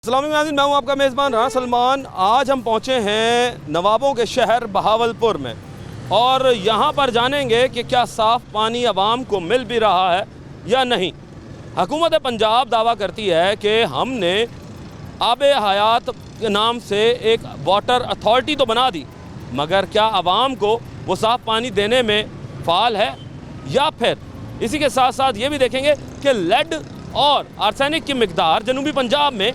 السلام علیکم، میں ہوں آپ کا میزبان رانا سلمان۔ آج ہم پہنچے ہیں نوابوں کے شہر بہاولپور میں اور یہاں پر جانیں گے کہ کیا صاف پانی عوام کو مل بھی رہا ہے یا نہیں۔ حکومت پنجاب دعویٰ کرتی ہے کہ ہم نے آب حیات کے نام سے ایک واٹر اتھارٹی تو بنا دی، مگر کیا عوام کو وہ صاف پانی دینے میں فعال ہے؟ یا پھر اسی کے ساتھ ساتھ یہ بھی دیکھیں گے کہ لیڈ اور آرسینک کی مقدار جنوبی پنجاب میں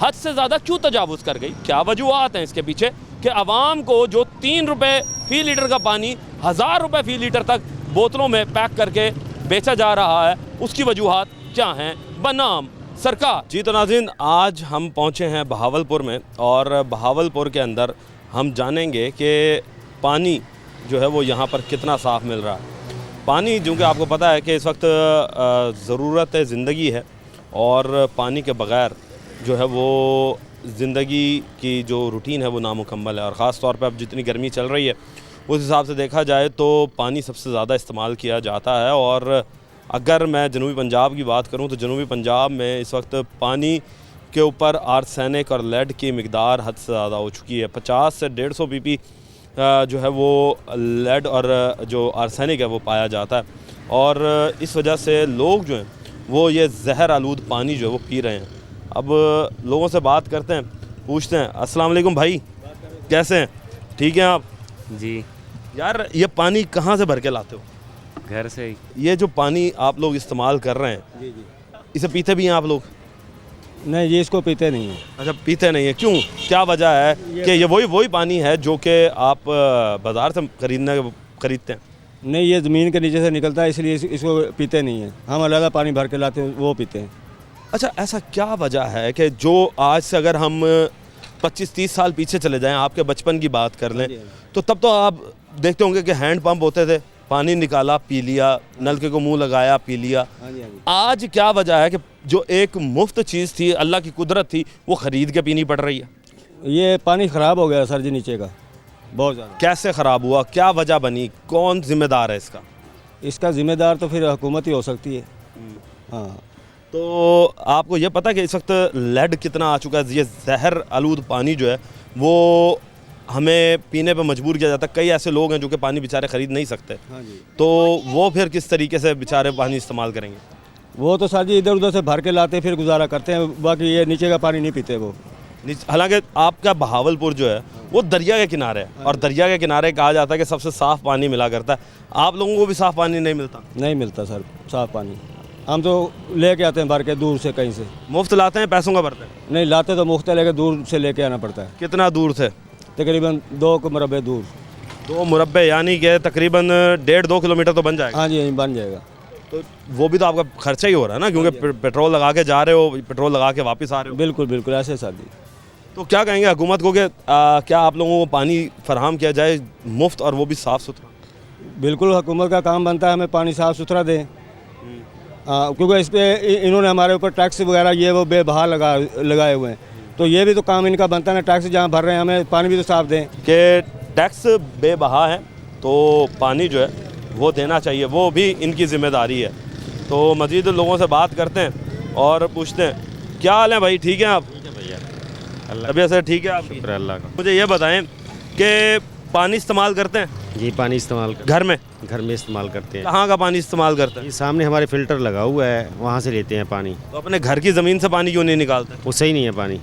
حد سے زیادہ کیوں تجاوز کر گئی، کیا وجوہات ہیں اس کے پیچھے کہ عوام کو جو 3 روپے فی لیٹر کا پانی 1000 روپے فی لیٹر تک بوتلوں میں پیک کر کے بیچا جا رہا ہے، اس کی وجوہات کیا ہیں؟ بنام سرکار۔ جی تو ناظرین، آج ہم پہنچے ہیں بہاولپور میں اور بہاولپور کے اندر ہم جانیں گے کہ پانی جو ہے وہ یہاں پر کتنا صاف مل رہا ہے۔ پانی چونکہ آپ کو پتہ ہے کہ اس وقت ضرورت زندگی ہے اور پانی کے بغیر جو ہے وہ زندگی کی جو روٹین ہے وہ نامکمل ہے، اور خاص طور پہ اب جتنی گرمی چل رہی ہے اس حساب سے دیکھا جائے تو پانی سب سے زیادہ استعمال کیا جاتا ہے۔ اور اگر میں جنوبی پنجاب کی بات کروں تو جنوبی پنجاب میں اس وقت پانی کے اوپر آرسینک اور لیڈ کی مقدار حد سے زیادہ ہو چکی ہے۔ 50 سے 150 پی پی جو ہے وہ لیڈ اور جو آرسینک ہے وہ پایا جاتا ہے، اور اس وجہ سے لوگ جو ہیں وہ یہ زہر آلود پانی جو ہے وہ پی رہے ہیں۔ اب لوگوں سے بات کرتے ہیں، پوچھتے ہیں۔ السلام علیکم بھائی، کیسے ہیں؟ ٹھیک ہیں آپ؟ جی یار یہ پانی کہاں سے بھر کے لاتے ہو؟ گھر سے ہی۔ یہ جو پانی آپ لوگ استعمال کر رہے ہیں اسے پیتے بھی ہیں آپ لوگ؟ نہیں جی، اس کو پیتے نہیں ہیں۔ اچھا، پیتے نہیں ہیں، کیوں؟ کیا وجہ ہے کہ یہ وہی پانی ہے جو کہ آپ بازار سے خریدتے ہیں؟ نہیں، یہ زمین کے نیچے سے نکلتا ہے، اس لیے اس کو پیتے نہیں ہیں۔ ہم علیحدہ پانی بھر کے لاتے ہیں، وہ پیتے ہیں۔ اچھا، ایسا کیا وجہ ہے کہ جو آج سے اگر ہم 25-30 سال پیچھے چلے جائیں، آپ کے بچپن کی بات کر لیں تو تب تو آپ دیکھتے ہوں گے کہ ہینڈ پمپ ہوتے تھے، پانی نکالا پی لیا، نلکے کو منہ لگایا پی لیا۔ آج کیا وجہ ہے کہ جو ایک مفت چیز تھی، اللہ کی قدرت تھی، وہ خرید کے پینی پڑ رہی ہے؟ یہ پانی خراب ہو گیا سر جی، نیچے کا بہت زیادہ۔ کیسے خراب ہوا؟ کیا وجہ بنی؟ کون ذمہ دار ہے اس کا؟ اس کا ذمہ دار تو پھر حکومت ہی ہو سکتی ہے۔ ہاں، تو آپ کو یہ پتہ کہ اس وقت لیڈ کتنا آ چکا ہے؟ یہ زہر آلود پانی جو ہے وہ ہمیں پینے پہ مجبور کیا جاتا ہے۔ کئی ایسے لوگ ہیں جو کہ پانی بیچارے خرید نہیں سکتے، تو وہ پھر کس طریقے سے بیچارے پانی استعمال کریں گے؟ وہ تو سر جی ادھر ادھر سے بھر کے لاتے پھر گزارا کرتے ہیں، باقی یہ نیچے کا پانی نہیں پیتے وہ۔ حالانکہ آپ کا بہاولپور جو ہے وہ دریا کے کنارے ہے، اور دریا کے کنارے کہا جاتا ہے کہ سب سے صاف پانی ملا کرتا ہے۔ آپ لوگوں کو بھی صاف پانی نہیں ملتا؟ نہیں ملتا سر صاف پانی، ہم تو لے کے آتے ہیں بھر کے دور سے، کہیں سے مفت لاتے ہیں، پیسوں کا بھرتے ہیں؟ نہیں لاتے تو مفت ہے، لے کے دور سے لے کے آنا پڑتا ہے۔ کتنا دور سے؟ تقریباً 2 مربع دور۔ 2 مربع یعنی کہ تقریباً 1.5-2 کلومیٹر تو بن جائے گا؟ ہاں جی، بن جائے گا۔ تو وہ بھی تو آپ کا خرچہ ہی ہو رہا ہے نا، کیونکہ پیٹرول لگا کے جا رہے ہو، پیٹرول لگا کے واپس آ رہے ہو۔ بالکل بالکل ایسے سر جی۔ تو کیا کہیں گے حکومت کو کہ کیا آپ لوگوں کو پانی فراہم کیا جائے مفت اور وہ بھی صاف ستھرا؟ بالکل حکومت کا کام بنتا ہے ہمیں پانی صاف ستھرا دیں، کیونکہ اس پہ انہوں نے ہمارے اوپر ٹیکس وغیرہ یہ وہ بے بہا لگائے ہوئے ہیں، تو یہ بھی تو کام ان کا بنتا ہے نا، ٹیکس جہاں بھر رہے ہیں ہمیں پانی بھی تو صاف دیں۔ کہ ٹیکس بے بہا ہے تو پانی جو ہے وہ دینا چاہیے، وہ بھی ان کی ذمہ داری ہے۔ تو مزید لوگوں سے بات کرتے ہیں اور پوچھتے ہیں۔ کیا حال ہے بھائی، ٹھیک ہیں آپ؟ طبیعت سے ٹھیک ہے آپ کی؟ شکر اللہ کا۔ مجھے یہ بتائیں کہ پانی استعمال کرتے ہیں جی پانی استعمال کرتے گھر میں؟ ہیں، گھر میں استعمال کرتے ہیں۔ کہاں کا پانی استعمال کرتے ہیں؟ یہ سامنے ہمارے فلٹر لگا ہوا ہے، وہاں سے لیتے ہیں پانی۔ تو اپنے گھر کی زمین سے پانی کیوں نہیں نکالتے؟ وہ صحیح نہیں ہے پانی،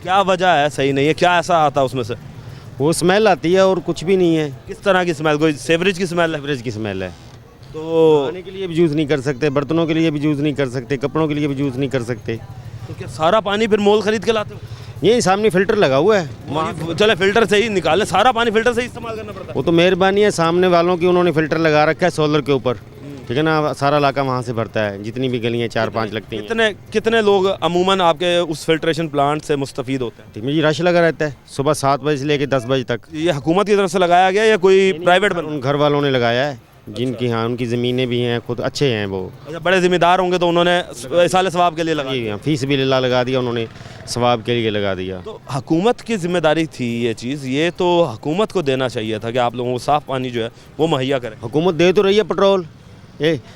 کیا وجہ ہے صحیح نہیں ہے؟ کیا ایسا آتا ہے اس میں سے؟ وہ اسمیل آتی ہے اور کچھ بھی نہیں ہے، کس طرح کی اسمیل؟ کوئی سیوریج کی اسمیل ہے؟ ایوریج کی اسمیل ہے۔ تو کھانے کے لیے بھی یوز نہیں کر سکتے، برتنوں کے لیے بھی یوز نہیں کر سکتے، کپڑوں کے لیے بھی یوز نہیں کر سکتے۔ کیا سارا پانی پھر مول خرید کے لاتے ہو؟ یہ سامنے فلٹر لگا ہوا ہے، چلے فلٹر سے ہی نکالیں، سارا پانی فلٹر سے ہی استعمال کرنا پڑتا ہے؟ وہ تو مہربانی ہے سامنے والوں کی، انہوں نے فلٹر لگا رکھا ہے سولر کے اوپر، ٹھیک ہے نا، سارا علاقہ وہاں سے بھرتا ہے، جتنی بھی گلیاں 4-5 لگتی ہیں۔ کتنے لوگ عموماً آپ کے اس فلٹریشن پلانٹ سے مستفید ہوتے ہیں؟ ٹھیک ہے جی، رش لگا رہتا ہے صبح 7 بجے سے لے کے 10 بجے تک۔ یہ حکومت کی طرف سے لگایا گیا یا کوئی پرائیویٹ ان گھر والوں نے لگایا ہے، جن کی ہاں ان کی زمینیں بھی ہیں، خود اچھے ہیں وہ، بڑے ذمہ دار ہوں گے تو انہوں نے ایصال ثواب کے لیے لگایا؟ فی سبیل اللہ لگا دیا انہوں نے، ثواب کے لیے لگا دیا۔ تو حکومت کی ذمہ داری تھی یہ چیز، یہ تو حکومت کو دینا چاہیے تھا کہ آپ لوگوں کو صاف پانی جو ہے وہ مہیا کرے۔ حکومت دے تو رہی ہے، پیٹرول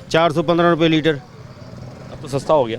415 روپے لیٹر، اب تو سستا ہو گیا۔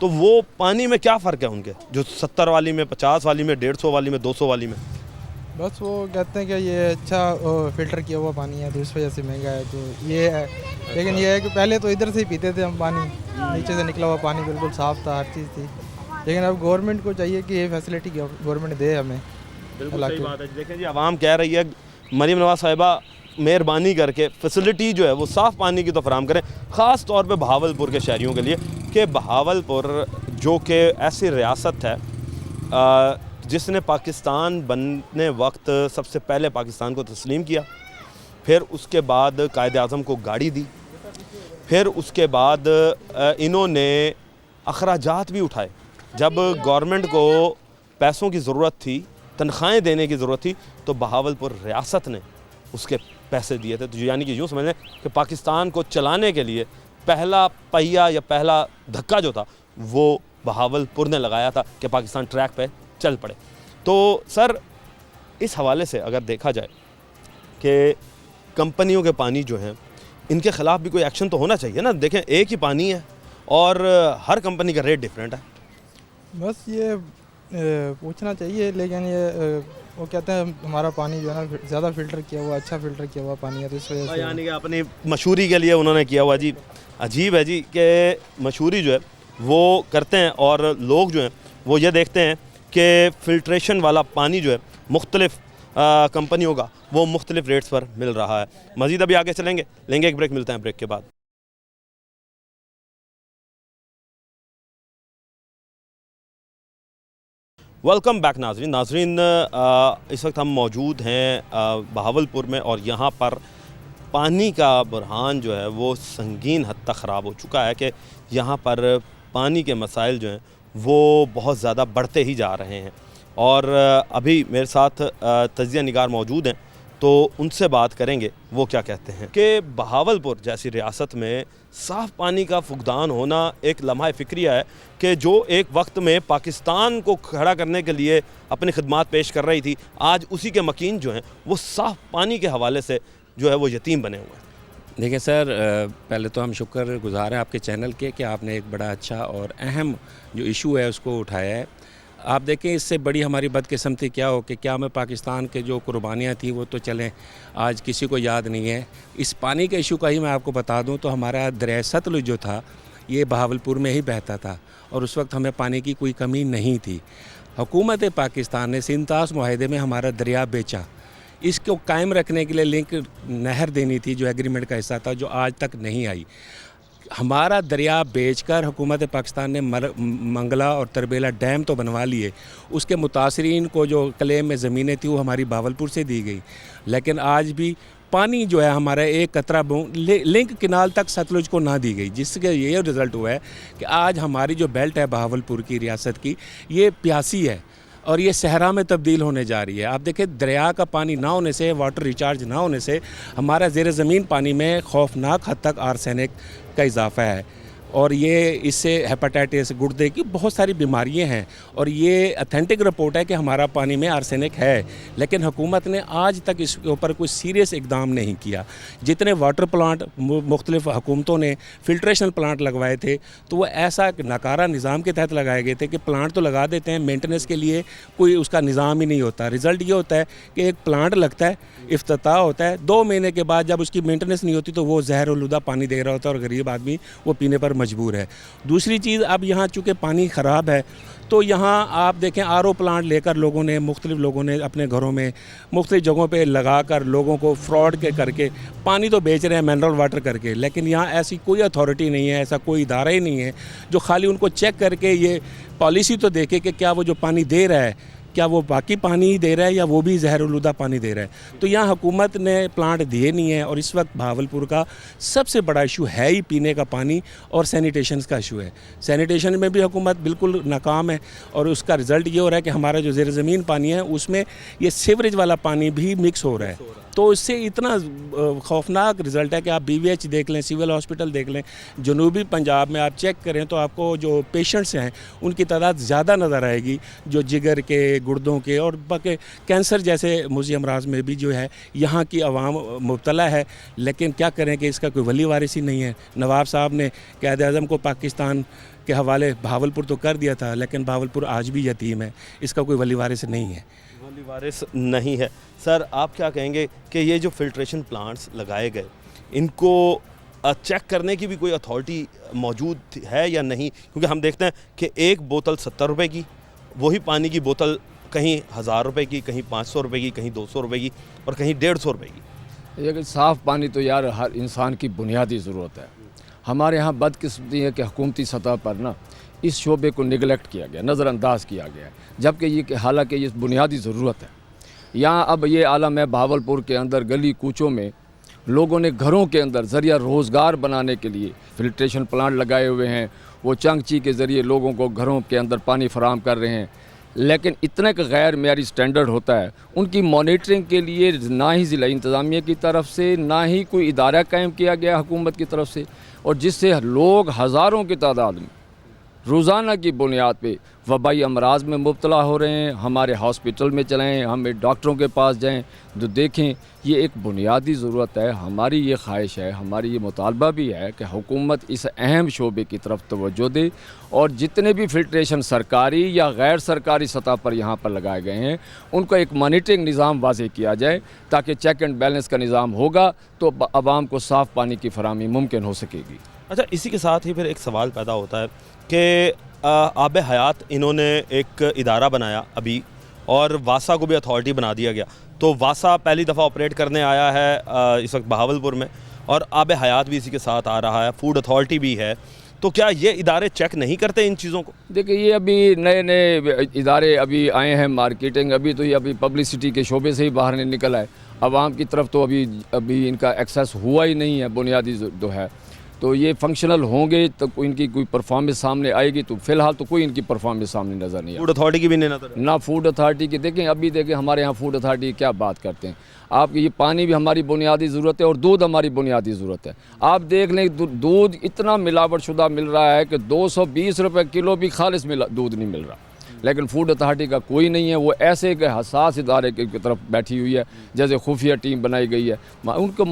تو وہ پانی میں کیا فرق ہے ان کے، جو 70 والی میں، 50 والی میں، 150 والی میں، 200 والی میں؟ بس وہ کہتے ہیں کہ یہ اچھا فلٹر کیا ہوا پانی ہے تو اس وجہ سے مہنگا ہے، تو یہ ہے. لیکن یہ ہے کہ پہلے تو ادھر سے ہی پیتے تھے ہم پانی، نیچے سے نکلا ہوا پانی بالکل صاف تھا، ہر چیز تھی. لیکن اب گورنمنٹ کو چاہیے کہ یہ فیسلٹی گورنمنٹ دے ہمیں. بالکل صحیح بات ہے. دیکھیں جی، عوام کہہ رہی ہے مریم نواز صاحبہ مہربانی کر کے فیسلٹی جو ہے وہ صاف پانی کی تو فراہم کریں، خاص طور پہ بہاولپور کے شہریوں کے لیے، کہ بہاولپور جو کہ ایسی ریاست ہے جس نے پاکستان بننے وقت سب سے پہلے پاکستان کو تسلیم کیا، پھر اس کے بعد قائد اعظم کو گاڑی دی، پھر اس کے بعد انہوں نے اخراجات بھی اٹھائے. جب گورنمنٹ کو پیسوں کی ضرورت تھی، تنخواہیں دینے کی ضرورت تھی، تو بہاولپور ریاست نے اس کے پیسے دیے تھے. تو یعنی کہ یوں سمجھ لیں کہ پاکستان کو چلانے کے لیے پہلا پہیا یا پہلا دھکا جو تھا وہ بہاولپور نے لگایا تھا کہ پاکستان ٹریک پہ چل پڑے. تو سر، اس حوالے سے اگر دیکھا جائے کہ کمپنیوں کے پانی جو ہیں ان کے خلاف بھی کوئی ایکشن تو ہونا چاہیے نا. دیکھیں ایک ہی پانی ہے اور ہر کمپنی کا ریٹ ڈیفرنٹ ہے. بس یہ پوچھنا چاہیے، لیکن یہ وہ کہتے ہیں ہمارا پانی جو ہے نا زیادہ فلٹر کیا ہوا، اچھا فلٹر کیا ہوا پانی ہے، تو اس وجہ سے یعنی کہ اپنی مشہوری کے لیے انہوں نے کیا ہوا. جی عجیب ہے جی کہ مشہوری جو ہے وہ کرتے ہیں اور لوگ جو ہیں وہ یہ دیکھتے ہیں کہ فلٹریشن والا پانی جو ہے مختلف کمپنیوں کا وہ مختلف ریٹس پر مل رہا ہے. مزید ابھی آگے چلیں گے، لیں گے ایک بریک، ملتے ہیں بریک کے بعد. ویلکم بیک ناظرین. اس وقت ہم موجود ہیں بہاولپور میں، اور یہاں پر پانی کا بحران جو ہے وہ سنگین حد تک خراب ہو چکا ہے کہ یہاں پر پانی کے مسائل جو ہیں وہ بہت زیادہ بڑھتے ہی جا رہے ہیں. اور ابھی میرے ساتھ تجزیہ نگار موجود ہیں، تو ان سے بات کریں گے وہ کیا کہتے ہیں کہ بہاولپور جیسی ریاست میں صاف پانی کا فقدان ہونا ایک لمحہ فکریہ ہے کہ جو ایک وقت میں پاکستان کو کھڑا کرنے کے لیے اپنی خدمات پیش کر رہی تھی، آج اسی کے مکین جو ہیں وہ صاف پانی کے حوالے سے جو ہے وہ یتیم بنے ہوئے ہیں. دیکھیں سر، پہلے تو ہم شکر گزار ہیں آپ کے چینل کے کہ آپ نے ایک بڑا اچھا اور اہم جو ایشو ہے اس کو اٹھایا ہے. آپ دیکھیں اس سے بڑی ہماری بدقسمتی کیا ہو کہ کیا ہمیں پاکستان کے جو قربانیاں تھیں وہ تو چلیں آج کسی کو یاد نہیں ہے. اس پانی کے ایشو کا ہی میں آپ کو بتا دوں تو ہمارا دریائے ستلج جو تھا یہ بہاولپور میں ہی بہتا تھا، اور اس وقت ہمیں پانی کی کوئی کمی نہیں تھی. حکومت پاکستان نے 37 معاہدے میں ہمارا دریا بیچا. اس کو قائم رکھنے کے لیے لنک نہر دینی تھی جو ایگریمنٹ کا حصہ تھا، جو آج تک نہیں آئی. ہمارا دریا بیچ کر حکومت پاکستان نے منگلا اور تربیلا ڈیم تو بنوا لیے. اس کے متاثرین کو جو کلیم میں زمینیں تھیں وہ ہماری بہاولپور سے دی گئی، لیکن آج بھی پانی جو ہے ہمارا ایک قطرہ لنک کنال تک ستلج کو نہ دی گئی، جس کے یہ رزلٹ ہوا ہے کہ آج ہماری جو بیلٹ ہے بہاولپور کی ریاست کی یہ پیاسی ہے اور یہ صحرا میں تبدیل ہونے جا رہی ہے. آپ دیکھیں دریا کا پانی نہ ہونے سے، واٹر ریچارج نہ ہونے سے ہمارا زیر زمین پانی میں خوفناک حد تک آرسینک کا اضافہ ہے، اور یہ اس سے ہیپاٹائٹس، گردے کی بہت ساری بیماریاں ہیں. اور یہ اتھینٹک رپورٹ ہے کہ ہمارا پانی میں آرسینک ہے، لیکن حکومت نے آج تک اس کے اوپر کوئی سیریس اقدام نہیں کیا. جتنے واٹر پلانٹ مختلف حکومتوں نے فلٹریشن پلانٹ لگوائے تھے تو وہ ایسا ناکارہ نظام کے تحت لگائے گئے تھے کہ پلانٹ تو لگا دیتے ہیں، مینٹیننس کے لیے کوئی اس کا نظام ہی نہیں ہوتا. رزلٹ یہ ہوتا ہے کہ ایک پلانٹ لگتا ہے، افتتاح ہوتا ہے، 2 مہینے کے بعد جب اس کی مینٹیننس نہیں ہوتی تو وہ زہر آلودہ پانی دے رہا ہوتا ہے اور غریب آدمی وہ پینے پر مجبور ہے. دوسری چیز، اب یہاں چونکہ پانی خراب ہے تو یہاں آپ دیکھیں RO پلانٹ لے کر مختلف لوگوں نے اپنے گھروں میں مختلف جگہوں پہ لگا کر لوگوں کو فراڈ کر کے پانی تو بیچ رہے ہیں منرل واٹر کر کے، لیکن یہاں ایسی کوئی اتھارٹی نہیں ہے، ایسا کوئی ادارہ ہی نہیں ہے جو خالی ان کو چیک کر کے یہ پالیسی تو دیکھے کہ کیا وہ جو پانی دے رہا ہے کیا وہ باقی پانی ہی دے رہا ہے یا وہ بھی زہر آلودہ پانی دے رہا ہے. تو یہاں حکومت نے پلانٹ دیے نہیں ہیں، اور اس وقت بہاولپور کا سب سے بڑا ایشو ہے ہی پینے کا پانی اور سینیٹیشن کا ایشو ہے. سینیٹیشن میں بھی حکومت بالکل ناکام ہے، اور اس کا رزلٹ یہ ہو رہا ہے کہ ہمارا جو زیر زمین پانی ہے اس میں یہ سیوریج والا پانی بھی مکس ہو رہا ہے. تو اس سے اتنا خوفناک رزلٹ ہے کہ آپ BVH دیکھ لیں، سول ہاسپٹل دیکھ لیں، جنوبی پنجاب میں آپ چیک کریں تو آپ کو جو پیشنٹس ہیں ان کی تعداد زیادہ نظر آئے گی، جو جگر کے، گردوں کے اور باقی کینسر جیسے موذی امراض میں بھی جو ہے یہاں کی عوام مبتلا ہے. لیکن کیا کریں کہ اس کا کوئی ولی وارث ہی نہیں ہے. نواب صاحب نے قائد اعظم کو پاکستان کے حوالے بہاولپور تو کر دیا تھا، لیکن بہاولپور آج بھی یتیم ہے، اس کا کوئی ولی وارث نہیں ہے. ولی وارث نہیں ہے. سر آپ کیا کہیں گے کہ یہ جو فلٹریشن پلانٹس لگائے گئے ان کو چیک کرنے کی بھی کوئی اتھارٹی موجود ہے یا نہیں؟ کیونکہ ہم دیکھتے ہیں کہ ایک بوتل 70 روپے کی، وہی پانی کی بوتل کہیں 1000 روپے کی، کہیں 500 روپے کی، کہیں 200 روپے کی اور کہیں 150 روپے کی. یہ صاف پانی تو یار ہر انسان کی بنیادی ضرورت ہے. ہمارے ہاں بدقسمتی ہے کہ حکومتی سطح پر نا اس شعبے کو نگلیکٹ کیا گیا، نظر انداز کیا گیا ہے، جبکہ یہ حالانکہ یہ بنیادی ضرورت ہے. یہاں اب یہ عالم ہے بہاولپور کے اندر گلی کوچوں میں لوگوں نے گھروں کے اندر ذریعہ روزگار بنانے کے لیے فلٹریشن پلانٹ لگائے ہوئے ہیں. وہ چنگچی کے ذریعے لوگوں کو گھروں کے اندر پانی فراہم کر رہے ہیں، لیکن اتنا کہ غیر معیاری سٹینڈرڈ ہوتا ہے. ان کی مانیٹرنگ کے لیے نہ ہی ضلع انتظامیہ کی طرف سے نہ ہی کوئی ادارہ قائم کیا گیا حکومت کی طرف سے، اور جس سے لوگ ہزاروں کی تعداد میں روزانہ کی بنیاد پہ وبائی امراض میں مبتلا ہو رہے ہیں. ہمارے ہاسپٹل میں چلائیں، ہم ڈاکٹروں کے پاس جائیں جو دیکھیں. یہ ایک بنیادی ضرورت ہے. ہماری یہ خواہش ہے، ہماری یہ مطالبہ بھی ہے کہ حکومت اس اہم شعبے کی طرف توجہ دے، اور جتنے بھی فلٹریشن سرکاری یا غیر سرکاری سطح پر یہاں پر لگائے گئے ہیں ان کا ایک مانیٹرنگ نظام واضح کیا جائے، تاکہ چیک اینڈ بیلنس کا نظام ہوگا تو عوام کو صاف پانی کی فراہمی ممکن ہو سکے گی. اچھا، اسی کے ساتھ ہی پھر ایک سوال پیدا ہوتا ہے کہ آب حیات انہوں نے ایک ادارہ بنایا ابھی، اور واسا کو بھی اتھارٹی بنا دیا گیا. تو واسا پہلی دفعہ آپریٹ کرنے آیا ہے اس وقت بہاولپور میں، اور آب حیات بھی اسی کے ساتھ آ رہا ہے، فوڈ اتھارٹی بھی ہے. تو کیا یہ ادارے چیک نہیں کرتے ان چیزوں کو؟ دیکھیں یہ ابھی نئے ادارے ابھی آئے ہیں، مارکیٹنگ ابھی تو یہ ابھی پبلسٹی کے شعبے سے ہی باہر نہیں نکل آئے. عوام کی طرف تو ابھی ان کا ایکسیس ہوا ہی نہیں ہے بنیادی جو ہے. تو یہ فنکشنل ہوں گے تو ان کی کوئی پرفارمنس سامنے آئے گی. تو فی الحال تو کوئی ان کی پرفارمنس سامنے نظر نہیں آئی. فوڈ اتھارٹی کی بھی نہیں نظر، نہ فوڈ اتھارٹی کی. دیکھیں ہمارے ہاں فوڈ اتھارٹی کیا بات کرتے ہیں. آپ کی یہ پانی بھی ہماری بنیادی ضرورت ہے اور دودھ ہماری بنیادی ضرورت ہے. آپ دیکھ لیں دودھ اتنا ملاوٹ شدہ مل رہا ہے کہ 220 روپے کلو بھی خالص دودھ نہیں مل رہا. لیکن فوڈ اتھارٹی کا کوئی نہیں ہے. وہ ایسے کہ حساس ادارے کی طرف بیٹھی ہوئی ہے، جیسے خفیہ ٹیم بنائی گئی ہے. ان کو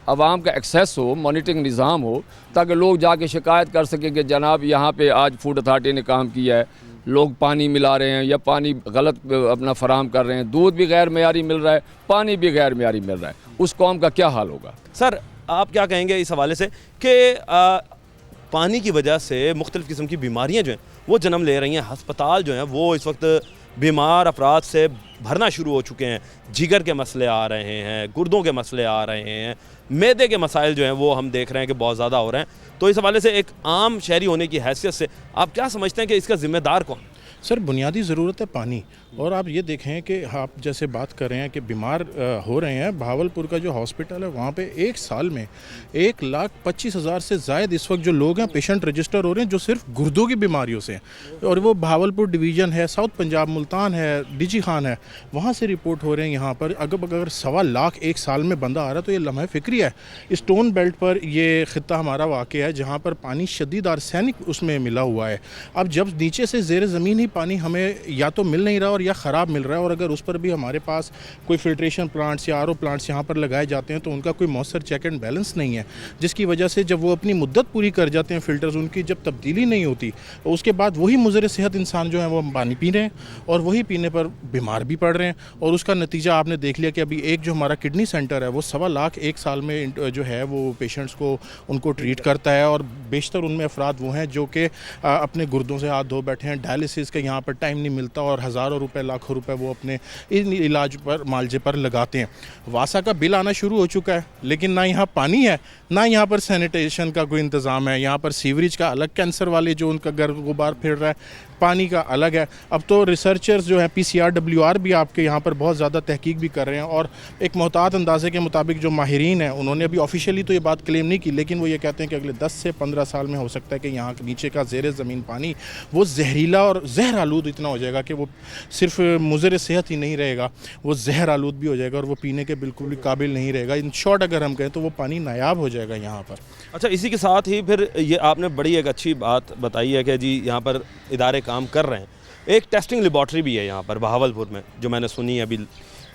عوام کا ایکسیس ہو، مانیٹرنگ نظام ہو، تاکہ لوگ جا کے شکایت کر سکیں کہ جناب یہاں پہ آج فوڈ اتھارٹی نے کام کیا ہے، لوگ پانی ملا رہے ہیں یا پانی غلط اپنا فراہم کر رہے ہیں، دودھ بھی غیر معیاری مل رہا ہے، پانی بھی غیر معیاری مل رہا ہے. اس قوم کا کیا حال ہوگا؟ سر آپ کیا کہیں گے اس حوالے سے کہ پانی کی وجہ سے مختلف قسم کی بیماریاں جو ہیں وہ جنم لے رہی ہیں؟ ہسپتال جو ہیں وہ اس وقت بیمار افراد سے بھرنا شروع ہو چکے ہیں. جگر کے مسئلے آ رہے ہیں، گردوں کے مسئلے آ رہے ہیں، معدے کے مسائل جو ہیں وہ ہم دیکھ رہے ہیں کہ بہت زیادہ ہو رہے ہیں. تو اس حوالے سے ایک عام شہری ہونے کی حیثیت سے آپ کیا سمجھتے ہیں کہ اس کا ذمہ دار کون؟ سر بنیادی ضرورت ہے پانی. اور آپ یہ دیکھیں کہ آپ جیسے بات کر رہے ہیں کہ بیمار ہو رہے ہیں، بہاولپور کا جو ہاسپٹل ہے وہاں پہ ایک سال میں 1,25,000 سے زائد اس وقت جو لوگ ہیں پیشنٹ رجسٹر ہو رہے ہیں جو صرف گردوں کی بیماریوں سے ہیں. اور وہ بہاولپور ڈویژن ہے، ساؤتھ پنجاب، ملتان ہے، ڈی جی خان ہے، وہاں سے رپورٹ ہو رہے ہیں. یہاں پر اگر 1.25 لاکھ ایک سال میں بندہ آ رہا ہے تو یہ لمحہ فکری ہے. اسٹون بیلٹ پر یہ خطہ ہمارا واقع ہے جہاں پر پانی شدید آرسینک اس میں ملا ہوا ہے. اب جب نیچے سے زیر زمین ہی پانی ہمیں یا تو مل نہیں رہا اور یا خراب مل رہا ہے، اور اگر اس پر بھی ہمارے پاس کوئی فلٹریشن پلانٹس یا آر او پلانٹس یہاں پر لگائے جاتے ہیں تو ان کا کوئی مؤثر چیک اینڈ بیلنس نہیں ہے، جس کی وجہ سے جب وہ اپنی مدت پوری کر جاتے ہیں فلٹرز، ان کی جب تبدیلی نہیں ہوتی اس کے بعد وہی مضر صحت انسان جو ہیں وہ پانی پی رہے ہیں اور وہی پینے پر بیمار بھی پڑ رہے ہیں. اور اس کا نتیجہ آپ نے دیکھ لیا کہ ابھی ایک جو ہمارا کڈنی سینٹر ہے وہ 1.25 لاکھ ایک سال میں جو ہے وہ پیشنٹس کو ان کو ٹریٹ کرتا ہے، اور بیشتر ان میں افراد وہ ہیں جو کہ اپنے گردوں سے ہاتھ دھو بیٹھے ہیں. ڈائلسس کا یہاں پر ٹائم نہیں ملتا اور ہزاروں روپے لاکھوں روپے وہ اپنے علاج پر معالجے پر لگاتے ہیں. واسا کا بل آنا شروع ہو چکا ہے لیکن نہ یہاں پانی ہے، نہ یہاں پر سینیٹیشن کا کوئی انتظام ہے. یہاں پر سیوریج کا الگ، کینسر والے جو ان کا گرد غبار پھر رہا ہے، پانی کا الگ ہے. اب تو ریسرچرز جو ہیں PCR بھی آپ کے یہاں پر بہت زیادہ تحقیق بھی کر رہے ہیں، اور ایک محتاط اندازے کے مطابق جو ماہرین ہیں انہوں نے ابھی آفیشیلی تو یہ بات کلیم نہیں کی، لیکن وہ یہ کہتے ہیں کہ اگلے 10 سے 15 سال میں ہو سکتا ہے کہ یہاں نیچے کا زیر زمین پانی وہ زہریلا اور زہر آلود اتنا ہو جائے گا کہ وہ صرف مضر صحت ہی نہیں رہے گا، وہ زہر آلود بھی ہو جائے گا اور وہ پینے کے بالکل بھی قابل نہیں رہے گا. ان شارٹ اگر ہم کہیں تو وہ پانی نایاب ہو جائے گا یہاں پر. اچھا، اسی کے ساتھ ہی پھر یہ آپ نے بڑی ایک اچھی بات بتائی ہے کہ جی یہاں پر ادارے کام کر رہے ہیں. ایک ٹیسٹنگ لیبارٹری بھی ہے یہاں پر بہاولپور میں جو میں نے سنی ہے ابھی،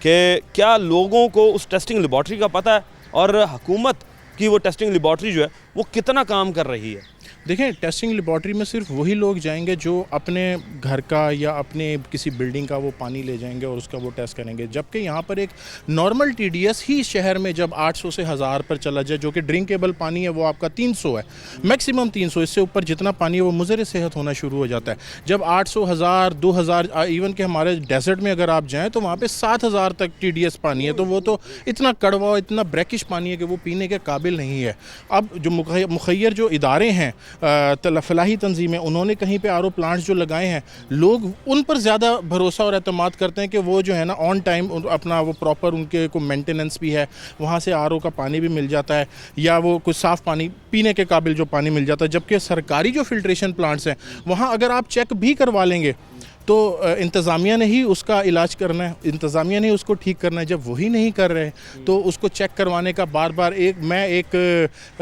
کہ کیا لوگوں کو اس ٹیسٹنگ لیبارٹری کا پتہ ہے اور حکومت کی وہ ٹیسٹنگ لیبارٹری جو ہے وہ کتنا کام کر رہی ہے؟ دیکھیں ٹیسٹنگ لیبارٹری میں صرف وہی لوگ جائیں گے جو اپنے گھر کا یا اپنے کسی بلڈنگ کا وہ پانی لے جائیں گے اور اس کا وہ ٹیسٹ کریں گے، جبکہ یہاں پر ایک نارمل ٹی ڈی ایس ہی شہر میں جب 800 سے 1000 پر چلا جائے، جو کہ ڈرنکیبل پانی ہے وہ آپ کا 300 ہے، میکسیمم 300، اس سے اوپر جتنا پانی ہے وہ مضر صحت ہونا شروع ہو جاتا ہے۔ جب 800 1000 2000 ایون کہ ہمارے ڈیزرٹ میں اگر آپ جائیں تو وہاں پہ 7000 تک ٹی ڈی ایس پانی ہے، تو وہ تو اتنا کڑوا اتنا بریکش پانی ہے کہ وہ پینے کے قابل نہیں ہے۔ اب جو مخیر جو ادارے ہیں فلاحی تنظیمیں، انہوں نے کہیں پہ آر او پلانٹس جو لگائے ہیں، لوگ ان پر زیادہ بھروسہ اور اعتماد کرتے ہیں کہ وہ جو ہے نا آن ٹائم اپنا وہ پراپر ان کے کو مینٹیننس بھی ہے، وہاں سے آر او کا پانی بھی مل جاتا ہے یا وہ کچھ صاف پانی پینے کے قابل جو پانی مل جاتا ہے۔ جبکہ سرکاری جو فلٹریشن پلانٹس ہیں وہاں اگر آپ چیک بھی کروا لیں گے تو انتظامیہ نے ہی اس کا علاج کرنا ہے، انتظامیہ نے اس کو ٹھیک کرنا ہے۔ جب وہی نہیں کر رہے تو اس کو چیک کروانے کا بار بار ایک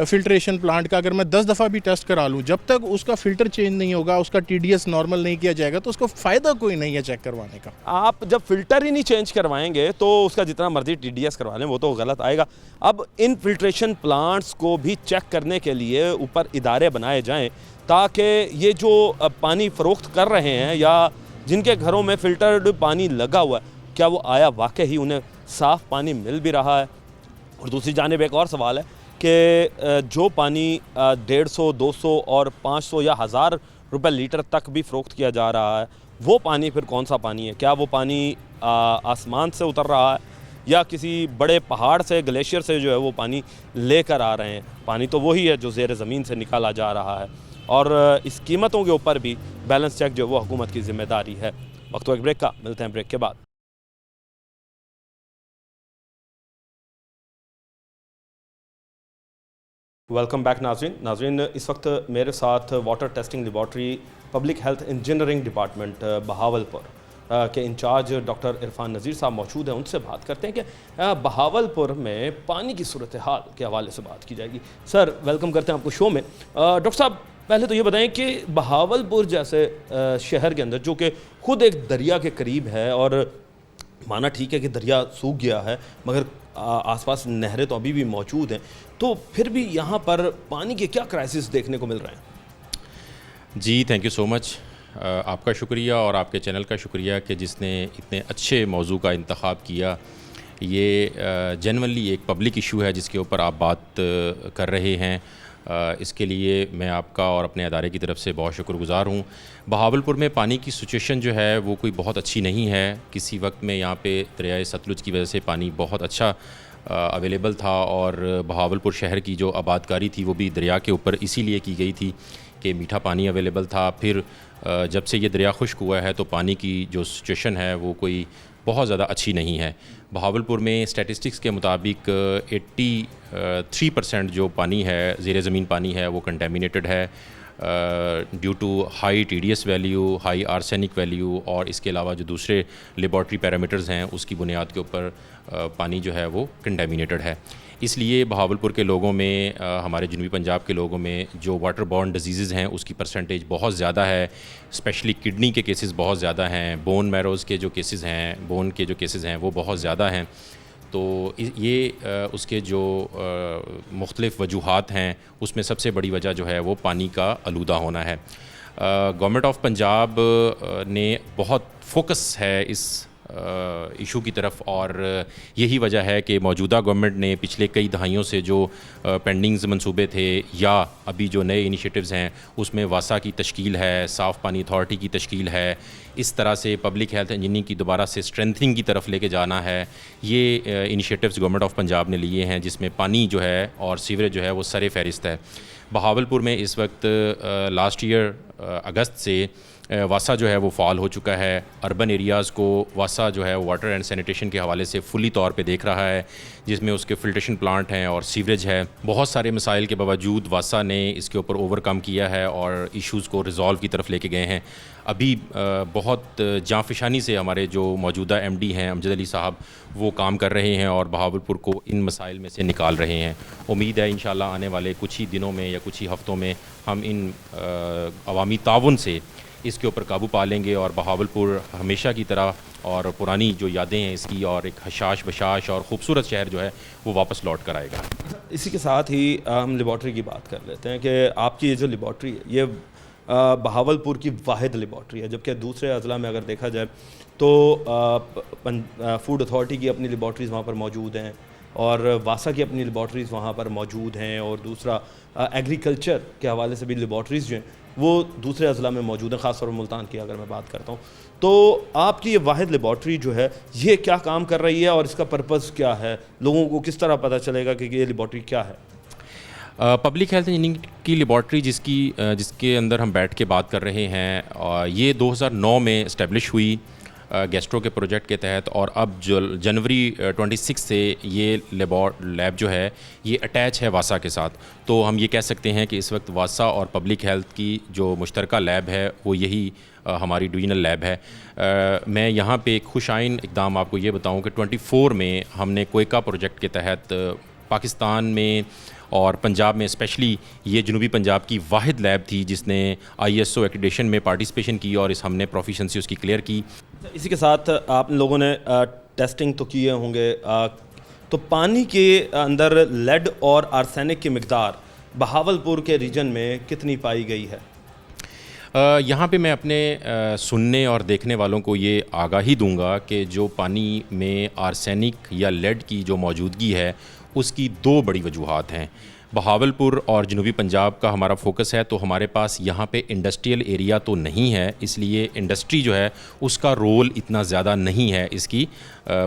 فلٹریشن پلانٹ کا اگر میں 10 دفعہ بھی ٹیسٹ کرا لوں، جب تک اس کا فلٹر چینج نہیں ہوگا، اس کا ٹی ڈی ایس نارمل نہیں کیا جائے گا تو اس کو فائدہ کوئی نہیں ہے چیک کروانے کا۔ آپ جب فلٹر ہی نہیں چینج کروائیں گے تو اس کا جتنا مرضی ٹی ڈی ایس کروا لیں وہ تو غلط آئے گا۔ اب ان فلٹریشن پلانٹس کو بھی چیک کرنے کے لیے اوپر ادارے بنائے جائیں تاکہ یہ جو پانی فروخت کر رہے ہیں یا جن کے گھروں میں فلٹرڈ پانی لگا ہوا ہے، کیا وہ آیا واقعی انہیں صاف پانی مل بھی رہا ہے؟ اور دوسری جانب ایک اور سوال ہے کہ جو پانی 150 200 اور 500 یا 1000 روپے لیٹر تک بھی فروخت کیا جا رہا ہے، وہ پانی پھر کون سا پانی ہے؟ کیا وہ پانی آسمان سے اتر رہا ہے یا کسی بڑے پہاڑ سے گلیشیئر سے جو ہے وہ پانی لے کر آ رہے ہیں؟ پانی تو وہی ہے جو زیر زمین سے نکالا جا رہا ہے، اور اس قیمتوں کے اوپر بھی بیلنس چیک جو وہ حکومت کی ذمہ داری ہے۔ وقت ایک بریک کا، ملتے ہیں بریک کے بعد۔ ویلکم بیک ناظرین، اس وقت میرے ساتھ water testing laboratory public health engineering department Bahawalpur کے انچارج ڈاکٹر عرفان نذیر صاحب موجود ہیں۔ ان سے بات کرتے ہیں کہ بہاولپور میں پانی کی صورتحال کے حوالے سے بات کی جائے گی۔ سر ویلکم کرتے ہیں آپ کو شو میں۔ ڈاکٹر صاحب پہلے تو یہ بتائیں کہ بہاولپور جیسے شہر کے اندر جو کہ خود ایک دریا کے قریب ہے، اور مانا ٹھیک ہے کہ دریا سوکھ گیا ہے مگر آس پاس نہریں تو ابھی بھی موجود ہیں، تو پھر بھی یہاں پر پانی کے کیا کرائسس دیکھنے کو مل رہے ہیں؟ جی تھینک یو سو مچ، آپ کا شکریہ اور آپ کے چینل کا شکریہ کہ جس نے اتنے اچھے موضوع کا انتخاب کیا۔ یہ جنرلی ایک پبلک ایشو ہے جس کے اوپر آپ بات کر رہے ہیں، اس کے لیے میں آپ کا اور اپنے ادارے کی طرف سے بہت شکر گزار ہوں۔ بہاولپور میں پانی کی سچویشن جو ہے وہ کوئی بہت اچھی نہیں ہے۔ کسی وقت میں یہاں پہ دریائے ستلج کی وجہ سے پانی بہت اچھا اویلیبل تھا، اور بہاولپور شہر کی جو آبادکاری تھی وہ بھی دریا کے اوپر اسی لیے کی گئی تھی کہ میٹھا پانی اویلیبل تھا۔ پھر جب سے یہ دریا خشک ہوا ہے تو پانی کی جو سچویشن ہے وہ کوئی بہت زیادہ اچھی نہیں ہے۔ بہاولپور میں اسٹیٹسٹکس کے مطابق 83% جو پانی ہے، زیر زمین پانی ہے، وہ کنٹیمینیٹڈ ہے due to high T D S value, high arsenic value, اور اس کے علاوہ جو دوسرے لیبارٹری پیرامیٹرز ہیں اس کی بنیاد کے اوپر پانی جو ہے وہ کنٹیمینیٹڈ ہے۔ اس لیے بہاولپور کے لوگوں میں، ہمارے جنوبی پنجاب کے لوگوں میں جو واٹر بورن ڈیزیزز ہیں اس کی پرسنٹیج بہت زیادہ ہے، اسپیشلی کڈنی کے کیسز بہت زیادہ ہیں، بون میروز کے جو کیسز ہیں وہ بہت زیادہ ہیں۔ تو یہ اس کے جو مختلف وجوہات ہیں اس میں سب سے بڑی وجہ جو ہے وہ پانی کا آلودہ ہونا ہے۔ گورنمنٹ آف پنجاب نے بہت فوکس ہے اس ایشو کی طرف، اور یہی وجہ ہے کہ موجودہ گورنمنٹ نے پچھلے کئی دہائیوں سے جو پینڈنگز منصوبے تھے یا ابھی جو نئے انیشیٹوز ہیں اس میں واسا کی تشکیل ہے، صاف پانی اتھارٹی کی تشکیل ہے، اس طرح سے پبلک ہیلتھ انجینئرنگ کی دوبارہ سے اسٹرینتھنگ کی طرف لے کے جانا ہے۔ یہ انیشیٹوز گورنمنٹ آف پنجاب نے لیے ہیں جس میں پانی جو ہے اور سیوریج جو ہے وہ سر فہرست ہے۔ بہاولپور میں اس وقت لاسٹ ایئر اگست سے واسا جو ہے وہ فعال ہو چکا ہے۔ اربن ایریاز کو واسا جو ہے واٹر اینڈ سینیٹیشن کے حوالے سے فلی طور پہ دیکھ رہا ہے، جس میں اس کے فلٹریشن پلانٹ ہیں اور سیوریج ہے۔ بہت سارے مسائل کے باوجود واسا نے اس کے اوپر اوور کم کیا ہے اور ایشوز کو ریزالو کی طرف لے کے گئے ہیں۔ ابھی بہت جاں فشانی سے ہمارے جو موجودہ ایم ڈی ہیں امجد علی صاحب وہ کام کر رہے ہیں اور بہاولپور کو ان مسائل میں سے نکال رہے ہیں۔ امید ہے انشاءاللہ آنے والے کچھ ہی دنوں میں یا کچھ ہی ہفتوں میں ہم ان عوامی تعاون سے اس کے اوپر قابو پا لیں گے اور بہاولپور ہمیشہ کی طرح اور پرانی جو یادیں ہیں اس کی اور ایک حشاش بشاش اور خوبصورت شہر جو ہے وہ واپس لوٹ کر آئے گا. اسی کے ساتھ ہی ہم لیبارٹری کی بات کر لیتے ہیں کہ آپ کی یہ جو لیبارٹری ہے یہ بہاولپور کی واحد لیبارٹری ہے، جبکہ دوسرے اضلاع میں اگر دیکھا جائے تو فوڈ اتھارٹی کی اپنی لیبارٹریز وہاں پر موجود ہیں اور واسا کی اپنی لیبارٹریز وہاں پر موجود ہیں، اور دوسرا ایگریکلچر کے حوالے سے بھی لیبارٹریز جو ہیں وہ دوسرے اضلاع میں موجود ہیں، خاص طور پر ملتان کی اگر میں بات کرتا ہوں. تو آپ کی یہ واحد لیبارٹری جو ہے یہ کیا کام کر رہی ہے اور اس کا پرپز کیا ہے؟ لوگوں کو کس طرح پتہ چلے گا کہ یہ لیبارٹری کیا ہے؟ پبلک ہیلتھ انجینئرنگ کی لیبارٹری جس کے اندر ہم بیٹھ کے بات کر رہے ہیں یہ 2009 میں اسٹیبلش ہوئی گیسٹرو کے پروجیکٹ کے تحت، اور اب جو جنوری 26 سے یہ لیب جو ہے یہ اٹیچ ہے واسا کے ساتھ. تو ہم یہ کہہ سکتے ہیں کہ اس وقت واسا اور پبلک ہیلتھ کی جو مشترکہ لیب ہے وہ یہی ہماری ڈویژنل لیب ہے. میں یہاں پہ ایک خوش آئین اقدام آپ کو یہ بتاؤں کہ 24 میں ہم نے کوئکا پروجیکٹ کے تحت پاکستان میں اور پنجاب میں اسپیشلی یہ جنوبی پنجاب کی واحد لیب تھی جس نے ISO ایکریڈیشن میں پارٹیسپیشن کی اور ہم نے پروفیشنسی اس کی کلیئر کی. اسی کے ساتھ آپ لوگوں نے ٹیسٹنگ تو کیے ہوں گے، تو پانی کے اندر لیڈ اور آرسینک کی مقدار بہاولپور کے ریجن میں کتنی پائی گئی ہے؟ یہاں پہ میں اپنے سننے اور دیکھنے والوں کو یہ آگاہی دوں گا کہ جو پانی میں آرسینک یا لیڈ کی جو موجودگی ہے اس کی دو بڑی وجوہات ہیں. بہاولپور اور جنوبی پنجاب کا ہمارا فوکس ہے، تو ہمارے پاس یہاں پہ انڈسٹریل ایریا تو نہیں ہے، اس لیے انڈسٹری جو ہے اس کا رول اتنا زیادہ نہیں ہے اس کی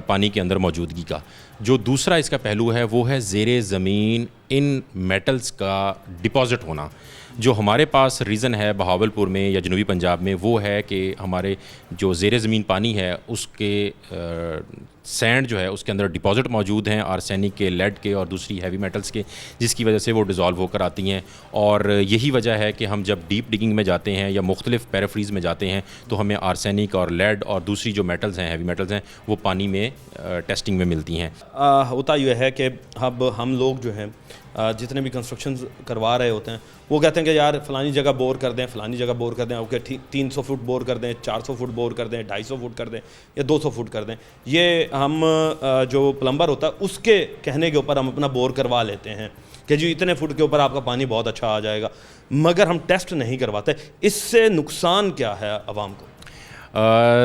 پانی کے اندر موجودگی کا. جو دوسرا اس کا پہلو ہے وہ ہے زیر زمین ان میٹلز کا ڈپازٹ ہونا. جو ہمارے پاس ریزن ہے بہاولپور میں یا جنوبی پنجاب میں وہ ہے کہ ہمارے جو زیر زمین پانی ہے اس کے سینڈ جو ہے اس کے اندر ڈپازٹ موجود ہیں آرسینک کے، لیڈ کے اور دوسری ہیوی میٹلز کے، جس کی وجہ سے وہ ڈیزالو ہو کر آتی ہیں. اور یہی وجہ ہے کہ ہم جب ڈیپ ڈگنگ میں جاتے ہیں یا مختلف پیرافریز میں جاتے ہیں تو ہمیں آرسینک اور لیڈ اور دوسری جو میٹلز ہیں ہیوی میٹلز ہیں وہ پانی میں ٹیسٹنگ میں ملتی ہیں. ہوتا یہ ہے کہ اب ہم لوگ جو ہیں جتنے بھی کنسٹرکشنز کروا رہے ہوتے ہیں وہ کہتے ہیں کہ یار فلانی جگہ بور کر دیں، فلانی جگہ بور کر دیں، اوکے 300 فٹ بور کر دیں، 400 فٹ بور کر دیں، 250 فٹ کر دیں یا 200 فٹ کر دیں. یہ ہم جو پلمبر ہوتا ہے اس کے کہنے کے اوپر ہم اپنا بور کروا لیتے ہیں کہ جی اتنے فٹ کے اوپر آپ کا پانی بہت اچھا آ جائے گا، مگر ہم ٹیسٹ نہیں کرواتے. اس سے نقصان کیا ہے عوام کو؟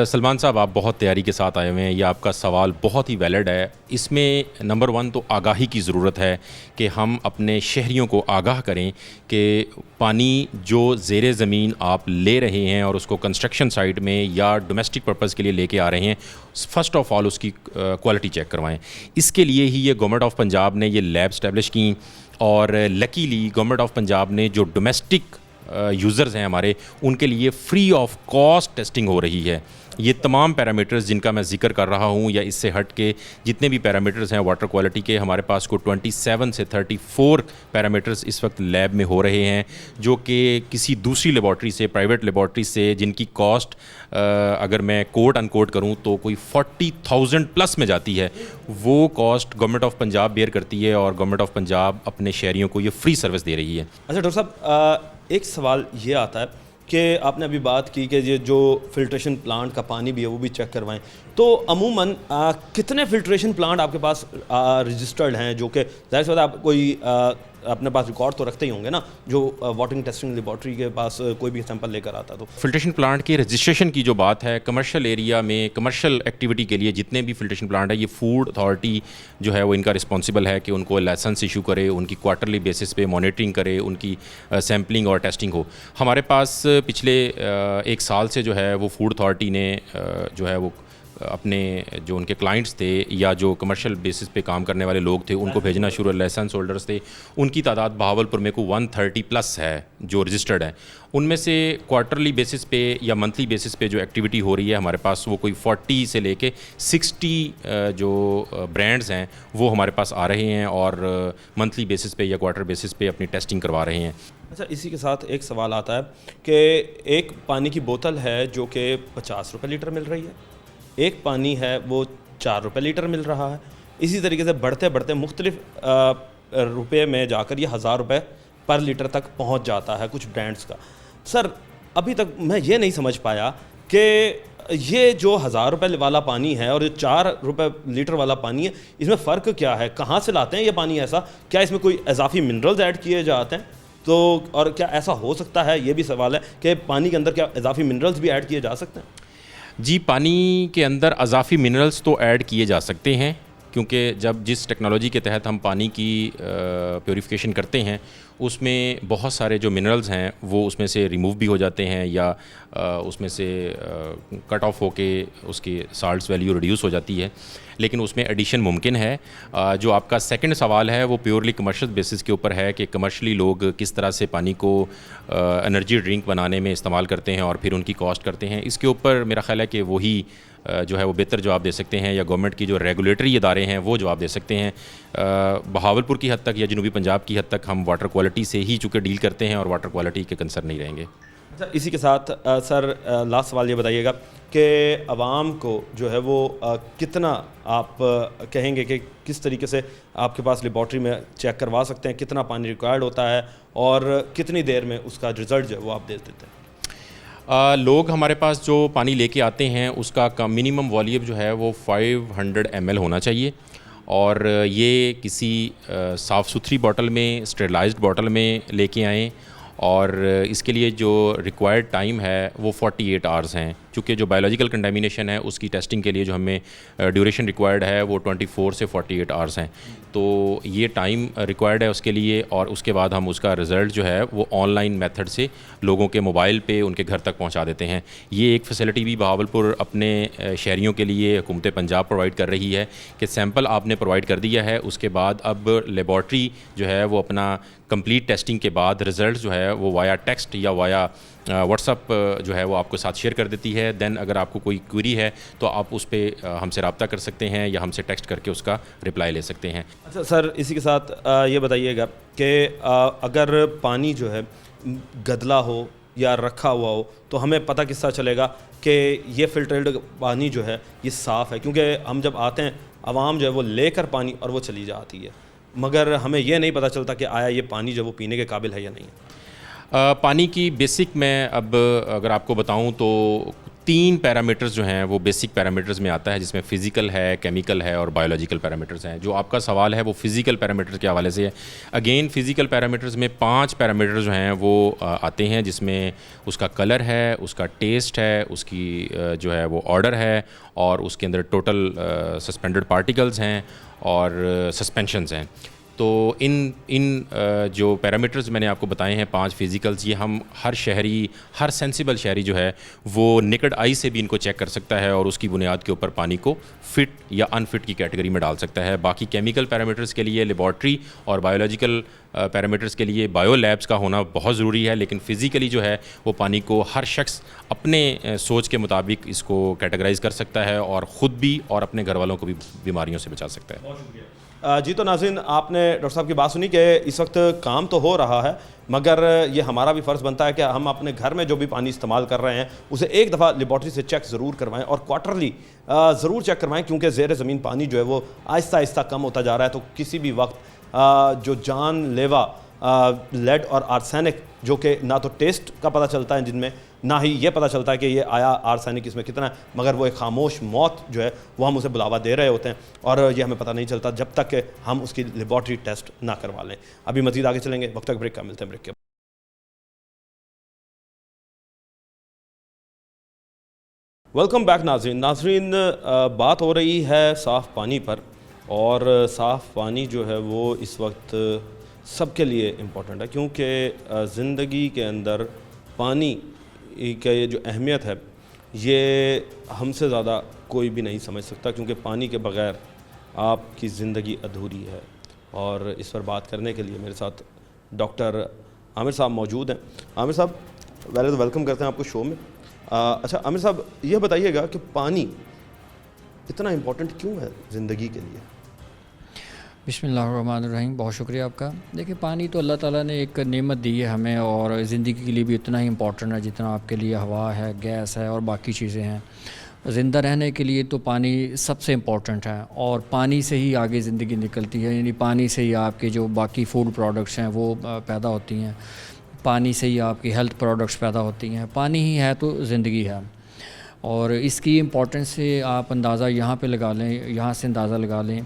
سلمان صاحب آپ بہت تیاری کے ساتھ آئے ہوئے ہیں، یہ آپ کا سوال بہت ہی ویلڈ ہے. اس میں نمبر 1 تو آگاہی کی ضرورت ہے کہ ہم اپنے شہریوں کو آگاہ کریں کہ پانی جو زیر زمین آپ لے رہے ہیں اور اس کو کنسٹرکشن سائٹ میں یا ڈومیسٹک پرپز کے لیے لے کے آ رہے ہیں، فرسٹ آف آل اس کی کوالٹی چیک کروائیں. اس کے لیے ہی یہ گورنمنٹ آف پنجاب نے یہ لیب اسٹیبلش کی، اور لکیلی گورنمنٹ آف پنجاب نے جو ڈومیسٹک یوزرز ہیں ہمارے ان کے لیے فری آف کاسٹ ٹیسٹنگ ہو رہی ہے. یہ تمام پیرامیٹرز جن کا میں ذکر کر رہا ہوں یا اس سے ہٹ کے جتنے بھی پیرامیٹرز ہیں واٹر کوالٹی کے، ہمارے پاس کو 27 سے 34 پیرامیٹرز اس وقت لیب میں ہو رہے ہیں، جو کہ کسی دوسری لیبارٹری سے، پرائیویٹ لیبارٹری سے، جن کی کاسٹ اگر میں کوٹ ان کوٹ کروں تو کوئی 40,000 پلس میں جاتی ہے، وہ cost government of Punjab bear کرتی ہے اور گورنمنٹ آف پنجاب اپنے شہریوں کو یہ فری سروس دے رہی ہے. اچھا ڈاکٹر صاحب، ایک سوال یہ آتا ہے کہ آپ نے ابھی بات کی کہ یہ جو فلٹریشن پلانٹ کا پانی بھی ہے وہ بھی چیک کروائیں، تو عموماً کتنے فلٹریشن پلانٹ آپ کے پاس رجسٹرڈ ہیں جو کہ ظاہر سی بات ہے آپ کوئی اپنے پاس ریکارڈ تو رکھتے ہی ہوں گے نا، جو واٹرنگ ٹیسٹنگ لیبارٹری کے پاس کوئی بھی سیمپل لے کر آتا ہے؟ تو فلٹریشن پلانٹ کے رجسٹریشن کی جو بات ہے، کمرشل ایریا میں کمرشل ایکٹیویٹی کے لیے جتنے بھی فلٹریشن پلانٹ ہے یہ فوڈ اتھارٹی جو ہے وہ ان کا رسپانسبل ہے کہ ان کو لائسنس ایشو کرے، ان کی کوارٹرلی بیسس پہ مانیٹرنگ کرے، ان کی سیمپلنگ اور ٹیسٹنگ ہو. ہمارے پاس پچھلے 1 سال سے جو ہے وہ فوڈ اتھارٹی نے جو ہے وہ اپنے جو ان کے کلائنٹس تھے یا جو کمرشل بیسس پہ کام کرنے والے لوگ تھے ان کو بھیجنا شروع، لائسنس ہولڈرز تھے، ان کی تعداد بہاولپور میں کو 130 پلس ہے جو رجسٹرڈ ہے. ان میں سے کوارٹرلی بیسس پہ یا منتھلی بیسس پہ جو ایکٹیویٹی ہو رہی ہے ہمارے پاس وہ کوئی 40 سے لے کے 60 جو برانڈز ہیں وہ ہمارے پاس آ رہے ہیں اور منتھلی بیسس پہ یا کوارٹر بیسس پہ اپنی ٹیسٹنگ کروا رہے ہیں. اچھا، اسی کے ساتھ ایک سوال آتا ہے کہ ایک پانی کی بوتل ہے جو کہ 50 روپے لیٹر مل رہی ہے، ایک پانی ہے وہ 4 روپے لیٹر مل رہا ہے، اسی طریقے سے بڑھتے بڑھتے مختلف روپے میں جا کر یہ 1000 روپے پر لیٹر تک پہنچ جاتا ہے کچھ برانڈز کا. سر ابھی تک میں یہ نہیں سمجھ پایا کہ یہ جو 1000 روپے والا پانی ہے اور جو 4 روپے لیٹر والا پانی ہے، اس میں فرق کیا ہے؟ کہاں سے لاتے ہیں یہ پانی ایسا؟ کیا اس میں کوئی اضافی منرلز ایڈ کیے جاتے ہیں؟ تو اور کیا ایسا ہو سکتا ہے، یہ بھی سوال ہے کہ پانی کے اندر کیا اضافی منرلز بھی ایڈ کیے جا سکتے ہیں؟ جی، پانی کے اندر اضافی منرلز تو ایڈ کیے جا سکتے ہیں، کیونکہ جس ٹیکنالوجی کے تحت ہم پانی کی پیوریفیکیشن کرتے ہیں اس میں بہت سارے جو منرلز ہیں وہ اس میں سے ریموو بھی ہو جاتے ہیں یا اس میں سے کٹ آف ہو کے اس کی سالٹس ویلیو ریڈیوس ہو جاتی ہے، لیکن اس میں ایڈیشن ممکن ہے۔ جو آپ کا سیکنڈ سوال ہے وہ پیورلی کمرشل بیسس کے اوپر ہے کہ کمرشلی لوگ کس طرح سے پانی کو انرجی ڈرنک بنانے میں استعمال کرتے ہیں اور پھر ان کی کاسٹ کرتے ہیں۔ اس کے اوپر میرا خیال ہے کہ وہی جو ہے وہ بہتر جواب دے سکتے ہیں، یا گورنمنٹ کی جو ریگولیٹری ادارے ہیں وہ جواب دے سکتے ہیں۔ بہاولپور کی حد تک یا جنوبی پنجاب کی حد تک ہم واٹر کوالٹی سے ہی چونکہ ڈیل کرتے ہیں اور واٹر کوالٹی کے کنسرن نہیں رہیں گے۔ اچھا، اسی کے ساتھ سر لاسٹ سوال یہ بتائیے گا کہ عوام کو جو ہے وہ کتنا آپ کہیں گے کہ کس طریقے سے آپ کے پاس لیبارٹری میں چیک کروا سکتے ہیں، کتنا پانی ریکوائرڈ ہوتا ہے اور کتنی دیر میں اس کا رزلٹ جو ہے وہ آپ دے دیتے ہیں؟ لوگ ہمارے پاس جو پانی لے کے آتے ہیں اس کا منیمم والیوم جو ہے وہ 500 ml ہونا چاہیے، اور یہ کسی صاف ستھری باٹل میں، اسٹیرلائزڈ باٹل میں لے کے آئیں، اور اس کے لیے جو ریکوائرڈ ٹائم ہے وہ 48 آورز ہیں، چونکہ جو بایولوجیکل کنٹامینیشن ہے اس کی ٹیسٹنگ کے لیے جو ہمیں ڈیوریشن ریکوائرڈ ہے وہ 24 سے 48 آورز ہیں، تو یہ ٹائم ریکوائرڈ ہے اس کے لیے، اور اس کے بعد ہم اس کا رزلٹ جو ہے وہ آن لائن میتھڈ سے لوگوں کے موبائل پہ ان کے گھر تک پہنچا دیتے ہیں۔ یہ ایک فیسلٹی بھی بہاولپور اپنے شہریوں کے لیے حکومت پنجاب پرووائڈ کر رہی ہے کہ سیمپل آپ نے پرووائڈ کر دیا ہے، اس کے بعد اب لیبارٹری جو ہے وہ اپنا کمپلیٹ ٹیسٹنگ کے بعد رزلٹ جو ہے وہ وایا ٹیکسٹ یا وایا واٹس اپ جو ہے وہ آپ کو ساتھ شیئر کر دیتی ہے۔ دین اگر آپ کو کوئی کوئری ہے تو آپ اس پہ ہم سے رابطہ کر سکتے ہیں یا ہم سے ٹیکسٹ کر کے اس کا رپلائی لے سکتے ہیں۔ اچھا سر، اسی کے ساتھ یہ بتائیے گا کہ اگر پانی جو ہے گدلا ہو یا رکھا ہوا ہو تو ہمیں پتہ کس طرح چلے گا کہ یہ فلٹرڈ پانی جو ہے یہ صاف ہے؟ کیونکہ ہم جب آتے ہیں عوام جو ہے وہ لے کر پانی اور وہ چلی جاتی ہے، مگر ہمیں یہ نہیں پتہ چلتا کہ آیا یہ پانی جو ہے وہ پینے کے قابل ہے یا نہیں ہے۔ پانی کی بیسک میں اب اگر آپ کو بتاؤں تو 3 پیرامیٹرز جو ہیں وہ بیسک پیرامیٹرز میں آتا ہے، جس میں فزیکل ہے، کیمیکل ہے اور بایولوجیکل پیرامیٹرز ہیں۔ جو آپ کا سوال ہے وہ فزیکل پیرامیٹرز کے حوالے سے ہے۔ اگین فزیکل پیرامیٹرز میں 5 پیرامیٹرز جو ہیں وہ آتے ہیں، جس میں اس کا کلر ہے، اس کا ٹیسٹ ہے، اس کی جو ہے وہ آرڈر ہے، اور اس کے اندر ٹوٹل سسپینڈڈ پارٹیکلز ہیں اور سسپینشنز ہیں۔ تو ان جو پیرامیٹرز میں نے آپ کو بتائے ہیں 5 فزیکلز، یہ ہم ہر شہری، ہر سینسیبل شہری جو ہے وہ نیکڈ آئی سے بھی ان کو چیک کر سکتا ہے اور اس کی بنیاد کے اوپر پانی کو فٹ یا ان فٹ کی کیٹیگری میں ڈال سکتا ہے۔ باقی کیمیکل پیرامیٹرز کے لیے لیبارٹری اور بایولوجیکل پیرامیٹرز کے لیے بایو لیبس کا ہونا بہت ضروری ہے، لیکن فزیکلی جو ہے وہ پانی کو ہر شخص اپنے سوچ کے مطابق اس کو کیٹیگرائز کر سکتا ہے اور خود بھی اور اپنے گھر والوں کو بھی بیماریوں سے بچا سکتا ہے۔ بہت شکریہ۔ جی تو ناظرین، آپ نے ڈاکٹر صاحب کی بات سنی کہ اس وقت کام تو ہو رہا ہے، مگر یہ ہمارا بھی فرض بنتا ہے کہ ہم اپنے گھر میں جو بھی پانی استعمال کر رہے ہیں اسے ایک دفعہ لیبارٹری سے چیک ضرور کروائیں، اور کوارٹرلی ضرور چیک کروائیں، کیونکہ زیر زمین پانی جو ہے وہ آہستہ آہستہ کم ہوتا جا رہا ہے۔ تو کسی بھی وقت جو جان لیوا لیڈ اور آرسینک، جو کہ نہ تو ٹیسٹ کا پتہ چلتا ہے جن میں، نہ ہی یہ پتہ چلتا ہے کہ یہ آیا آرسینک اس میں کتنا ہے، مگر وہ ایک خاموش موت جو ہے وہ ہم اسے بلاوا دے رہے ہوتے ہیں، اور یہ ہمیں پتہ نہیں چلتا جب تک کہ ہم اس کی لیبارٹری ٹیسٹ نہ کروا لیں۔ ابھی مزید آگے چلیں گے، وقت تک بریک کا، ملتے ہیں بریک کے۔ ویلکم بیک ناظرین، بات ہو رہی ہے صاف پانی پر، اور صاف پانی جو ہے وہ اس وقت سب کے لیے امپورٹنٹ ہے، کیونکہ زندگی کے اندر پانی کا یہ جو اہمیت ہے یہ ہم سے زیادہ کوئی بھی نہیں سمجھ سکتا، کیونکہ پانی کے بغیر آپ کی زندگی ادھوری ہے۔ اور اس پر بات کرنے کے لیے میرے ساتھ ڈاکٹر عامر صاحب موجود ہیں۔ عامر صاحب، پہلے تو ویلکم کرتے ہیں آپ کو شو میں۔ اچھا عامر صاحب، یہ بتائیے گا کہ پانی اتنا امپورٹنٹ کیوں ہے زندگی کے لیے؟ بسم اللہ الرحمن الرحیم، بہت شکریہ آپ کا۔ دیکھیں، پانی تو اللہ تعالیٰ نے ایک نعمت دی ہے ہمیں، اور زندگی کے لیے بھی اتنا ہی امپورٹنٹ ہے جتنا آپ کے لیے ہوا ہے، گیس ہے اور باقی چیزیں ہیں۔ زندہ رہنے کے لیے تو پانی سب سے امپورٹنٹ ہے، اور پانی سے ہی آگے زندگی نکلتی ہے، یعنی پانی سے ہی آپ کے جو باقی فوڈ پروڈکٹس ہیں وہ پیدا ہوتی ہیں۔ پانی سے ہی آپ کی ہیلتھ پروڈکٹس پیدا ہوتی ہیں. پانی ہی ہے تو زندگی ہے. اور اس کی امپورٹنس سے آپ اندازہ یہاں پہ لگا لیں, یہاں سے اندازہ لگا لیں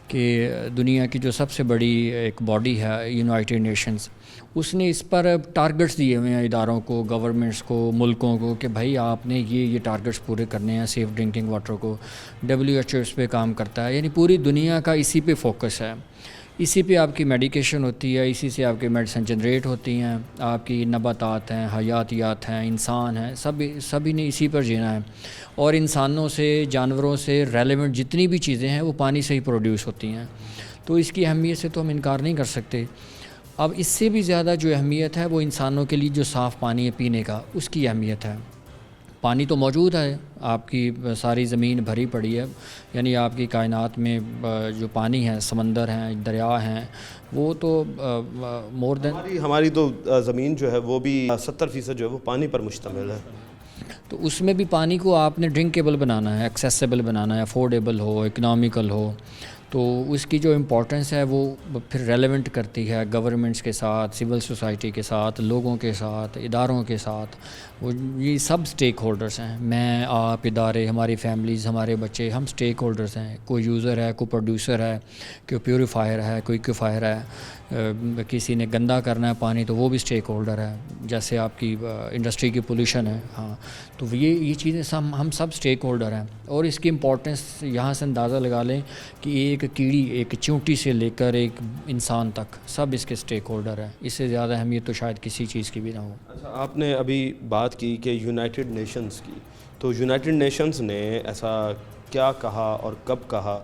کہ دنیا کی جو سب سے بڑی ایک باڈی ہے یونائٹڈ نیشنز, اس نے اس پر ٹارگٹس دیے ہوئے ہیں اداروں کو, گورنمنٹس کو, ملکوں کو, کہ بھائی آپ نے یہ ٹارگٹس پورے کرنے ہیں سیف ڈرنکنگ واٹر کو. WHO اس پہ کام کرتا ہے, یعنی پوری دنیا کا اسی پہ فوکس ہے. اسی پہ آپ کی میڈیکیشن ہوتی ہے, اسی سے آپ کی میڈیسن جنریٹ ہوتی ہیں, آپ کی نباتات ہیں, حیاتیات ہیں, انسان ہیں, سبھی نے اسی پر جینا ہے. اور انسانوں سے, جانوروں سے ریلیونٹ جتنی بھی چیزیں ہیں وہ پانی سے ہی پروڈیوس ہوتی ہیں. تو اس کی اہمیت سے تو ہم انکار نہیں کر سکتے. اب اس سے بھی زیادہ جو اہمیت ہے وہ انسانوں کے لیے جو صاف پانی ہے پینے کا, اس کی اہمیت ہے. پانی تو موجود ہے, آپ کی ساری زمین بھری پڑی ہے, یعنی آپ کی کائنات میں جو پانی ہے, سمندر ہیں, دریا ہیں, وہ تو مور دین ہماری تو زمین جو ہے وہ بھی 70% جو ہے وہ پانی پر مشتمل ہے. تو اس میں بھی پانی کو آپ نے ڈرنکیبل بنانا ہے, ایکسیسیبل بنانا ہے, افورڈیبل ہو, اکنامیکل ہو. تو اس کی جو امپورٹنس ہے وہ پھر ریلیونٹ کرتی ہے گورنمنٹس کے ساتھ, سول سوسائٹی کے ساتھ, لوگوں کے ساتھ, اداروں کے ساتھ. وہ یہ سب سٹیک ہولڈرز ہیں, میں, آپ, ادارے, ہماری فیملیز, ہمارے بچے, ہم سٹیک ہولڈرز ہیں. کوئی یوزر ہے, کوئی پروڈیوسر ہے, کوئی پیوریفائر ہے, کوئی ایکویفائر ہے, کسی نے گندا کرنا ہے پانی تو وہ بھی سٹیک ہولڈر ہے. جیسے آپ کی انڈسٹری کی پولیوشن ہے, ہاں, تو یہ چیزیں ہم سب سٹیک ہولڈر ہیں. اور اس کی امپورٹنس یہاں سے اندازہ لگا لیں کہ ایک کیڑی, ایک چونٹی سے لے کر ایک انسان تک سب اس کے سٹیک ہولڈر ہیں. اس سے زیادہ اہمیت تو شاید کسی چیز کی بھی نہ ہو. اچھا, آپ نے ابھی بات کی کہ یونائٹڈ نیشنز کی, تو یونائٹڈ نیشنز نے ایسا کیا کہا اور کب کہا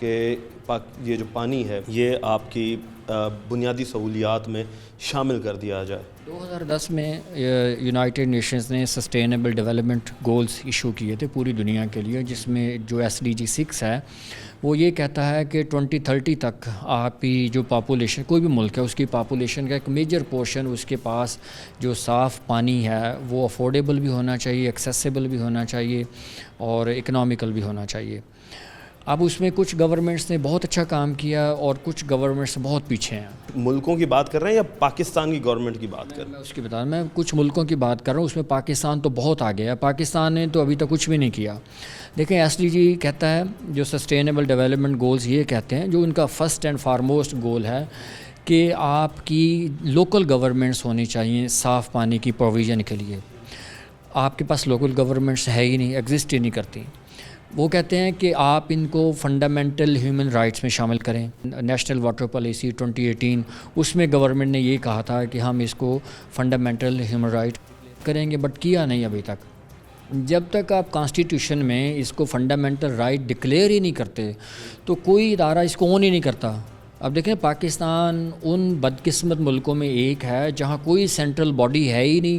کہ یہ جو پانی ہے یہ آپ کی بنیادی سہولیات میں شامل کر دیا جائے؟ 2010 میں یونائٹڈ نیشنز نے سسٹینیبل ڈیولپمنٹ گولز ایشو کیے تھے پوری دنیا کے لیے, جس میں جو SDG 6 ہے وہ یہ کہتا ہے کہ 2030 تک آپ کی جو پاپولیشن, کوئی بھی ملک ہے, اس کی پاپولیشن کا ایک میجر پورشن اس کے پاس جو صاف پانی ہے وہ افورڈیبل بھی ہونا چاہیے, ایکسیسیبل بھی ہونا چاہیے اور اکنامیکل بھی ہونا چاہیے. اب اس میں کچھ گورنمنٹس نے بہت اچھا کام کیا اور کچھ گورنمنٹس بہت پیچھے ہیں. ملکوں کی بات کر رہے ہیں یا پاکستان کی گورنمنٹ کی بات کر رہے ہیں؟ میں اس کی بتا, میں کچھ ملکوں کی بات کر رہا ہوں. اس میں پاکستان تو بہت آگے ہے. پاکستان نے تو ابھی تک کچھ بھی نہیں کیا. دیکھیں SDG کہتا ہے, جو سسٹینیبل ڈیولپمنٹ گولز یہ کہتے ہیں, جو ان کا فرسٹ اینڈ فارموسٹ گول ہے کہ آپ کی لوکل گورنمنٹس ہونی چاہیے صاف پانی کی پروویژن کے لیے. آپ کے پاس لوکل گورنمنٹس ہے ہی نہیں, ایگزسٹ ہی نہیں کرتی. وہ کہتے ہیں کہ آپ ان کو فنڈامنٹل ہیومن رائٹس میں شامل کریں. نیشنل واٹر پالیسی 2018 اس میں گورنمنٹ نے یہ کہا تھا کہ ہم اس کو فنڈامنٹل ہیومن رائٹ کریں گے, بٹ کیا نہیں ابھی تک. جب تک آپ کانسٹیٹیوشن میں اس کو فنڈامنٹل رائٹ ڈکلیئر ہی نہیں کرتے تو کوئی ادارہ اس کو اون ہی نہیں کرتا. اب دیکھیں, پاکستان ان بدقسمت ملکوں میں ایک ہے جہاں کوئی سینٹرل باڈی ہے ہی نہیں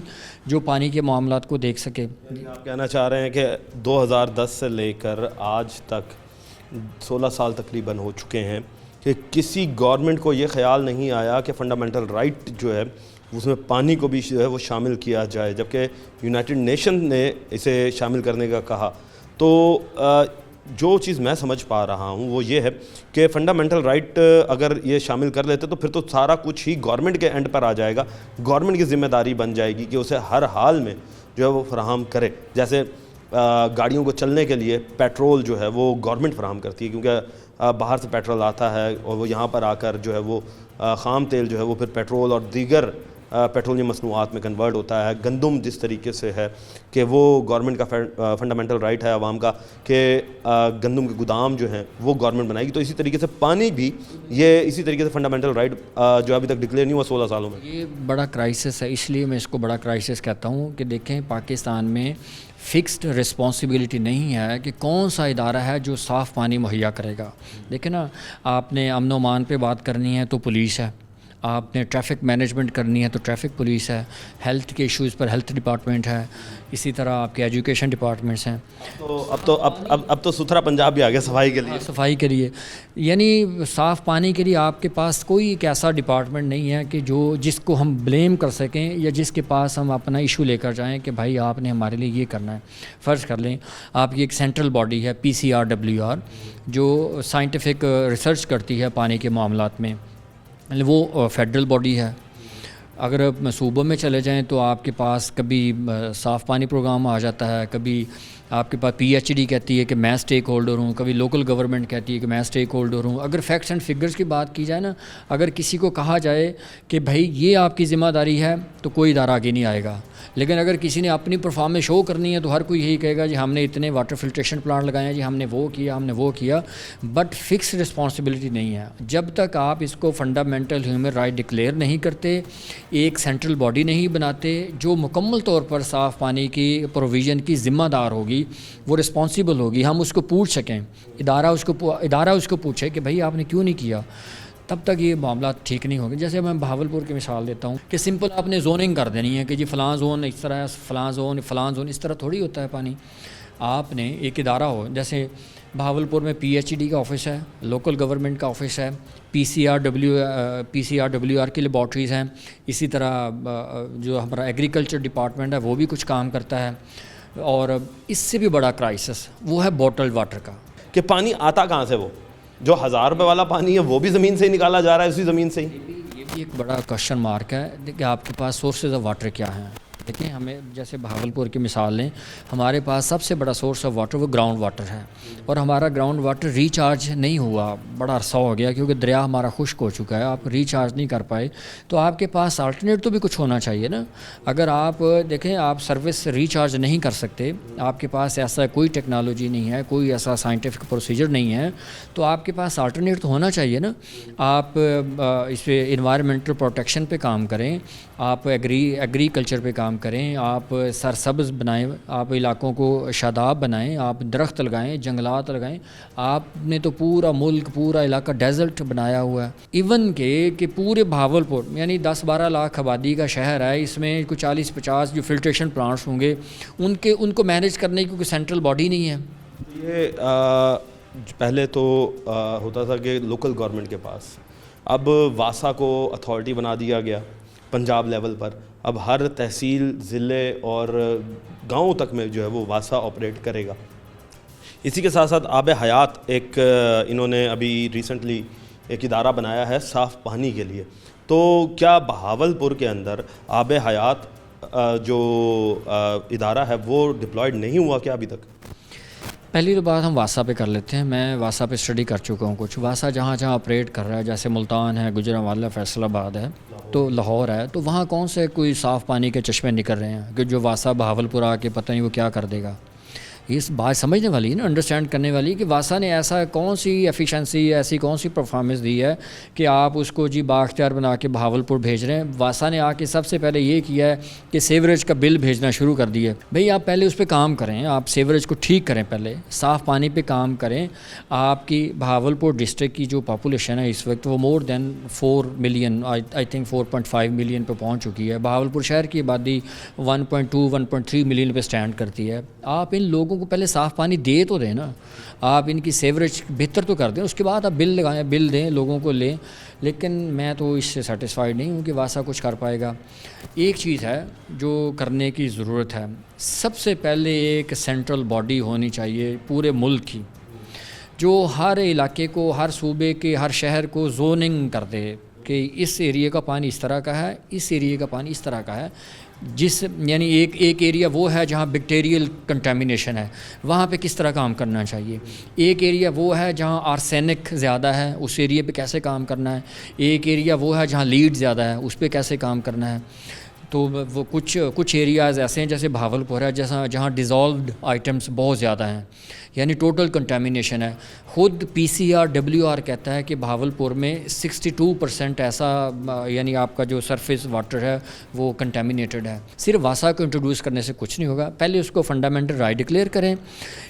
جو پانی کے معاملات کو دیکھ سکے. آپ کہنا چاہ رہے ہیں کہ 2010 سے لے کر آج تک 16 سال تقریباً ہو چکے ہیں کہ کسی گورنمنٹ کو یہ خیال نہیں آیا کہ فنڈامنٹل رائٹ جو ہے اس میں پانی کو بھی جو ہے وہ شامل کیا جائے, جبکہ یونائٹڈ نیشن نے اسے شامل کرنے کا کہا. تو جو چیز میں سمجھ پا رہا ہوں وہ یہ ہے کہ فنڈامنٹل رائٹ اگر یہ شامل کر لیتے تو پھر تو سارا کچھ ہی گورنمنٹ کے اینڈ پر آ جائے گا. گورنمنٹ کی ذمہ داری بن جائے گی کہ اسے ہر حال میں جو ہے وہ فراہم کرے. جیسے گاڑیوں کو چلنے کے لیے پیٹرول جو ہے وہ گورنمنٹ فراہم کرتی ہے, کیونکہ باہر سے پیٹرول آتا ہے اور وہ یہاں پر آ کر جو ہے وہ خام تیل جو ہے وہ پھر پیٹرول اور دیگر پیٹرولیم مصنوعات میں کنورٹ ہوتا ہے. گندم جس طریقے سے ہے کہ وہ گورنمنٹ کا فنڈامنٹل رائٹ ہے عوام کا کہ گندم کے گودام جو ہیں وہ گورنمنٹ بنائے گی, تو اسی طریقے سے پانی بھی یہ اسی طریقے سے فنڈامنٹل رائٹ جو ابھی تک ڈکلیئر نہیں ہوا 16 سالوں میں. یہ بڑا کرائسس ہے, اس لیے میں اس کو بڑا کرائسس کہتا ہوں کہ دیکھیں پاکستان میں فکسڈ رسپانسبلٹی نہیں ہے کہ کون سا ادارہ ہے جو صاف پانی مہیا کرے گا. دیکھیں نا, آپ نے امن و امان پہ بات کرنی ہے تو پولیس ہے, آپ نے ٹریفک مینجمنٹ کرنی ہے تو ٹریفک پولیس ہے, ہیلتھ کے ایشوز پر ہیلتھ ڈپارٹمنٹ ہے, اسی طرح آپ کے ایجوکیشن ڈپارٹمنٹس ہیں. اب تو ستھرا پنجاب بھی آ گیا صفائی کے لیے. یعنی صاف پانی کے لیے آپ کے پاس کوئی ایک ایسا ڈپارٹمنٹ نہیں ہے کہ جس کو ہم بلیم کر سکیں یا جس کے پاس ہم اپنا ایشو لے کر جائیں کہ بھائی آپ نے ہمارے لیے یہ کرنا ہے. فرض کر لیں آپ کی ایک سینٹرل باڈی ہے PCRWR جو سائنٹیفک ریسرچ کرتی ہے پانی کے معاملات میں, وہ فیڈرل باڈی ہے. اگر صوبوں میں چلے جائیں تو آپ کے پاس کبھی صاف پانی پروگرام آ جاتا ہے, کبھی آپ کے پاس PHD کہتی ہے کہ میں سٹیک ہولڈر ہوں, کبھی لوکل گورنمنٹ کہتی ہے کہ میں سٹیک ہولڈر ہوں. اگر فیکٹس اینڈ فگرز کی بات کی جائے نا, اگر کسی کو کہا جائے کہ بھائی یہ آپ کی ذمہ داری ہے تو کوئی ادارہ آگے نہیں آئے گا. لیکن اگر کسی نے اپنی پرفارمنس شو کرنی ہے تو ہر کوئی یہی کہے گا جی ہم نے اتنے واٹر فلٹریشن پلانٹ لگائے ہیں, جی ہم نے وہ کیا, ہم نے وہ کیا. بٹ فکس رسپانسبلٹی نہیں ہے. جب تک آپ اس کو فنڈامنٹل ہیومن رائٹ ڈکلیئر نہیں کرتے, ایک سینٹرل باڈی نہیں بناتے جو مکمل طور پر صاف پانی کی پروویژن کی ذمہ دار ہوگی, وہ رسپانسیبل ہوگی, ہم اس کو پوچھ سکیں, ادارہ اس کو پوچھے کہ بھائی آپ نے کیوں نہیں کیا, تب تک یہ معاملات ٹھیک نہیں ہوں گے. جیسے میں بہاولپور کی مثال دیتا ہوں کہ سمپل آپ نے زوننگ کر دینی ہے کہ جی فلاں زون اس طرح ہے, فلاں زون اس طرح تھوڑی ہوتا ہے پانی. آپ نے ایک ادارہ ہو, جیسے بہاولپور میں PHD کا آفس ہے, لوکل گورنمنٹ کا آفس ہے, PCRWR کی لیبارٹریز ہیں, اسی طرح جو ہمارا ایگریکلچر ڈپارٹمنٹ ہے وہ بھی کچھ کام کرتا ہے. اور اس سے بھی بڑا کرائسس وہ ہے بوٹلڈ واٹر کا, کہ پانی آتا کہاں سے, وہ جو 1000 روپے والا پانی ہے وہ بھی زمین سے ہی نکالا جا رہا ہے, اسی زمین سے ہی. یہ بھی ایک بڑا کوشچن مارک ہے کہ آپ کے پاس سورسز آف واٹر کیا ہیں. دیکھیں ہمیں جیسے بہاولپور کی مثال لیں, ہمارے پاس سب سے بڑا سورس آف واٹر وہ گراؤنڈ واٹر ہے, اور ہمارا گراؤنڈ واٹر ریچارج نہیں ہوا, بڑا عرصہ ہو گیا کیونکہ دریا ہمارا خشک ہو چکا ہے, آپ ریچارج نہیں کر پائے. تو آپ کے پاس آلٹرنیٹ تو بھی کچھ ہونا چاہیے نا. اگر آپ دیکھیں آپ سروس ریچارج نہیں کر سکتے, آپ کے پاس ایسا کوئی ٹیکنالوجی نہیں ہے, کوئی ایسا سائنٹیفک پروسیجر نہیں ہے, تو آپ کے پاس آلٹرنیٹ تو ہونا چاہیے نا. آپ اس پہ انوائرمنٹل پروٹیکشن پہ کام کریں, آپ ایگریکلچر پہ کام کریں, آپ سرسبز بنائیں, آپ علاقوں کو شاداب بنائیں, آپ درخت لگائیں, جنگلات لگائیں. آپ نے تو پورا ملک, پورا علاقہ ڈیزرٹ بنایا ہوا ہے. ایون کہ پورے بہاولپور یعنی 10-12 لاکھ آبادی کا شہر ہے, اس میں کچھ 40-50 جو فلٹریشن پلانٹس ہوں گے, ان کو مینیج کرنے کی کوئی سینٹرل باڈی نہیں ہے. یہ پہلے تو ہوتا تھا کہ لوکل گورنمنٹ کے پاس, اب واسا کو اتھارٹی بنا دیا گیا پنجاب لیول پر. اب ہر تحصیل, ضلع اور گاؤں تک میں جو ہے وہ واسا آپریٹ کرے گا. اسی کے ساتھ ساتھ آب حیات ایک انہوں نے ابھی ریسنٹلی ایک ادارہ بنایا ہے صاف پانی کے لیے. تو کیا بہاولپور کے اندر آب حیات جو ادارہ ہے وہ ڈپلائڈ نہیں ہوا کیا ابھی تک؟ پہلی تو بات ہم واسا پہ کر لیتے ہیں. میں واسا پہ اسٹڈی کر چکا ہوں کچھ. واسا جہاں آپریٹ کر رہا ہے, جیسے ملتان ہے, گجرانوالہ, فیصل آباد ہے, تو لاہور ہے, تو وہاں کون سے کوئی صاف پانی کے چشمے نکل رہے ہیں کہ جو واسا بہاولپور آ کے پتہ نہیں وہ کیا کر دے گا. اس بات سمجھنے والی ہے نا, انڈرسٹینڈ کرنے والی کہ واسا نے ایسا کون سی ایفیشنسی, ایسی کون سی پرفارمنس دی ہے کہ آپ اس کو جی بااختیار بنا کے بہاولپور بھیج رہے ہیں. واسا نے آ کے سب سے پہلے یہ کیا ہے کہ سیوریج کا بل بھیجنا شروع کر دیا. بھئی آپ پہلے اس پہ کام کریں, آپ سیوریج کو ٹھیک کریں, پہلے صاف پانی پہ کام کریں. آپ کی بہاولپور ڈسٹرکٹ کی جو پاپولیشن ہے اس وقت وہ مور دین 4 ملین, آئی تھنک 4.5 ملین پہ پہنچ چکی ہے. بہاولپور شہر کی آبادی 1.2-1.3 ملین پہ سٹینڈ کرتی ہے. آپ ان لوگوں کو پہلے صاف پانی دے تو دیں نا, آپ ان کی سیوریج بہتر تو کر دیں, اس کے بعد آپ بل لگائیں, بل دیں, لوگوں کو لیں. لیکن میں تو اس سے سیٹسفائیڈ نہیں ہوں کہ واسا کچھ کر پائے گا. ایک چیز ہے جو کرنے کی ضرورت ہے, سب سے پہلے ایک سینٹرل باڈی ہونی چاہیے پورے ملک کی, جو ہر علاقے کو, ہر صوبے کے, ہر شہر کو زوننگ کر دے کہ اس ایریے کا پانی اس طرح کا ہے, اس ایریے کا پانی اس طرح کا ہے. یعنی ایک ایریا وہ ہے جہاں بیکٹیریل کنٹامینیشن ہے, وہاں پہ کس طرح کام کرنا چاہیے. ایک ایریا وہ ہے جہاں آرسینک زیادہ ہے, اس ایریے پہ کیسے کام کرنا ہے. ایک ایریا وہ ہے جہاں لیڈ زیادہ ہے, اس پہ کیسے کام کرنا ہے. تو وہ کچھ ایریاز ایسے ہیں جیسے بہاولپور ہے جہاں ڈیزالوڈ آئٹمس بہت زیادہ ہیں, یعنی ٹوٹل کنٹامینیشن ہے. خود PCRWR کہتا ہے کہ بہاولپور میں 62% ایسا یعنی آپ کا جو سرفیس واٹر ہے وہ کنٹامینیٹڈ ہے. صرف واسا کو انٹروڈیوس کرنے سے کچھ نہیں ہوگا. پہلے اس کو فنڈامنٹل رائٹ ڈکلیئر کریں,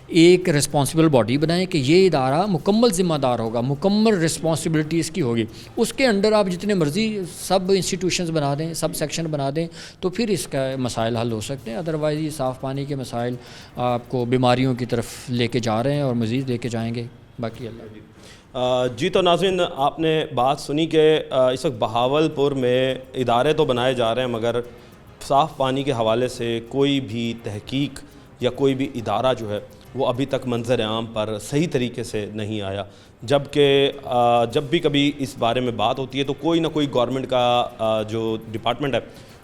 ایک رسپانسبل باڈی بنائیں کہ یہ ادارہ مکمل ذمہ دار ہوگا, مکمل رسپانسبلٹی اس کی ہوگی. اس کے انڈر آپ جتنے مرضی سب انسٹیٹیوشنز بنا دیں, سب سیکشن بنا دیں, تو پھر اس کا مسائل حل ہو سکتے ہیں. ادروائز یہ صاف پانی کے مسائل آپ کو بیماریوں کی طرف لے کے جا رہے ہیں اور مزید لے کے جائیں گے. باقی اللہ جی. تو ناظرین آپ نے بات سنی کہ اس وقت بہاولپور میں ادارے تو بنائے جا رہے ہیں مگر صاف پانی کے حوالے سے کوئی بھی تحقیق یا کوئی بھی ادارہ جو ہے وہ ابھی تک منظر عام پر صحیح طریقے سے نہیں آیا، جبکہ جب بھی کبھی اس بارے میں بات ہوتی ہے تو کوئی نہ کوئی گورنمنٹ کا جو ڈپارٹمنٹ ہے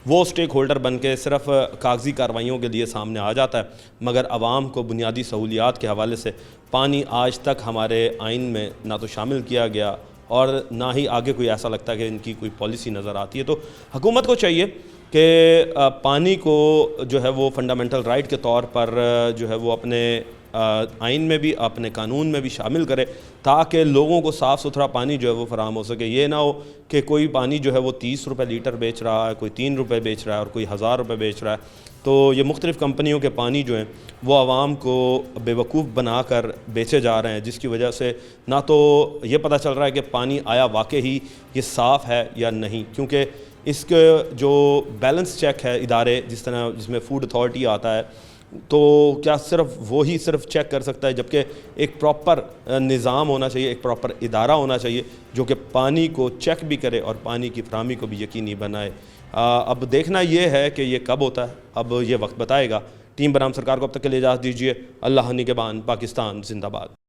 وہ سٹیک ہولڈر بن کے صرف کاغذی کارروائیوں کے لیے سامنے آ جاتا ہے، مگر عوام کو بنیادی سہولیات کے حوالے سے پانی آج تک ہمارے آئین میں نہ تو شامل کیا گیا اور نہ ہی آگے کوئی ایسا لگتا ہے کہ ان کی کوئی پالیسی نظر آتی ہے۔ تو حکومت کو چاہیے کہ پانی کو جو ہے وہ فنڈامنٹل رائٹ کے طور پر جو ہے وہ اپنے آئین میں بھی، اپنے قانون میں بھی شامل کرے، تاکہ لوگوں کو صاف ستھرا پانی جو ہے وہ فراہم ہو سکے۔ یہ نہ ہو کہ کوئی پانی جو ہے وہ 30 روپے لیٹر بیچ رہا ہے، کوئی 3 روپے بیچ رہا ہے اور کوئی 1000 روپے بیچ رہا ہے۔ تو یہ مختلف کمپنیوں کے پانی جو ہیں وہ عوام کو بے وقوف بنا کر بیچے جا رہے ہیں، جس کی وجہ سے نہ تو یہ پتہ چل رہا ہے کہ پانی آیا واقعی یہ صاف ہے یا نہیں، کیونکہ اس کے جو بیلنس چیک ہے ادارے جس میں فوڈ اتھارٹی آتا ہے، تو کیا صرف وہی چیک کر سکتا ہے، جبکہ ایک پراپر نظام ہونا چاہیے، ایک پراپر ادارہ ہونا چاہیے جو کہ پانی کو چیک بھی کرے اور پانی کی فراہمی کو بھی یقینی بنائے۔ اب دیکھنا یہ ہے کہ یہ کب ہوتا ہے، اب یہ وقت بتائے گا۔ ٹیم بنام سرکار کو اب تک کے لیے اجازت دیجیے۔ اللہ نگہبان، پاکستان زندہ باد۔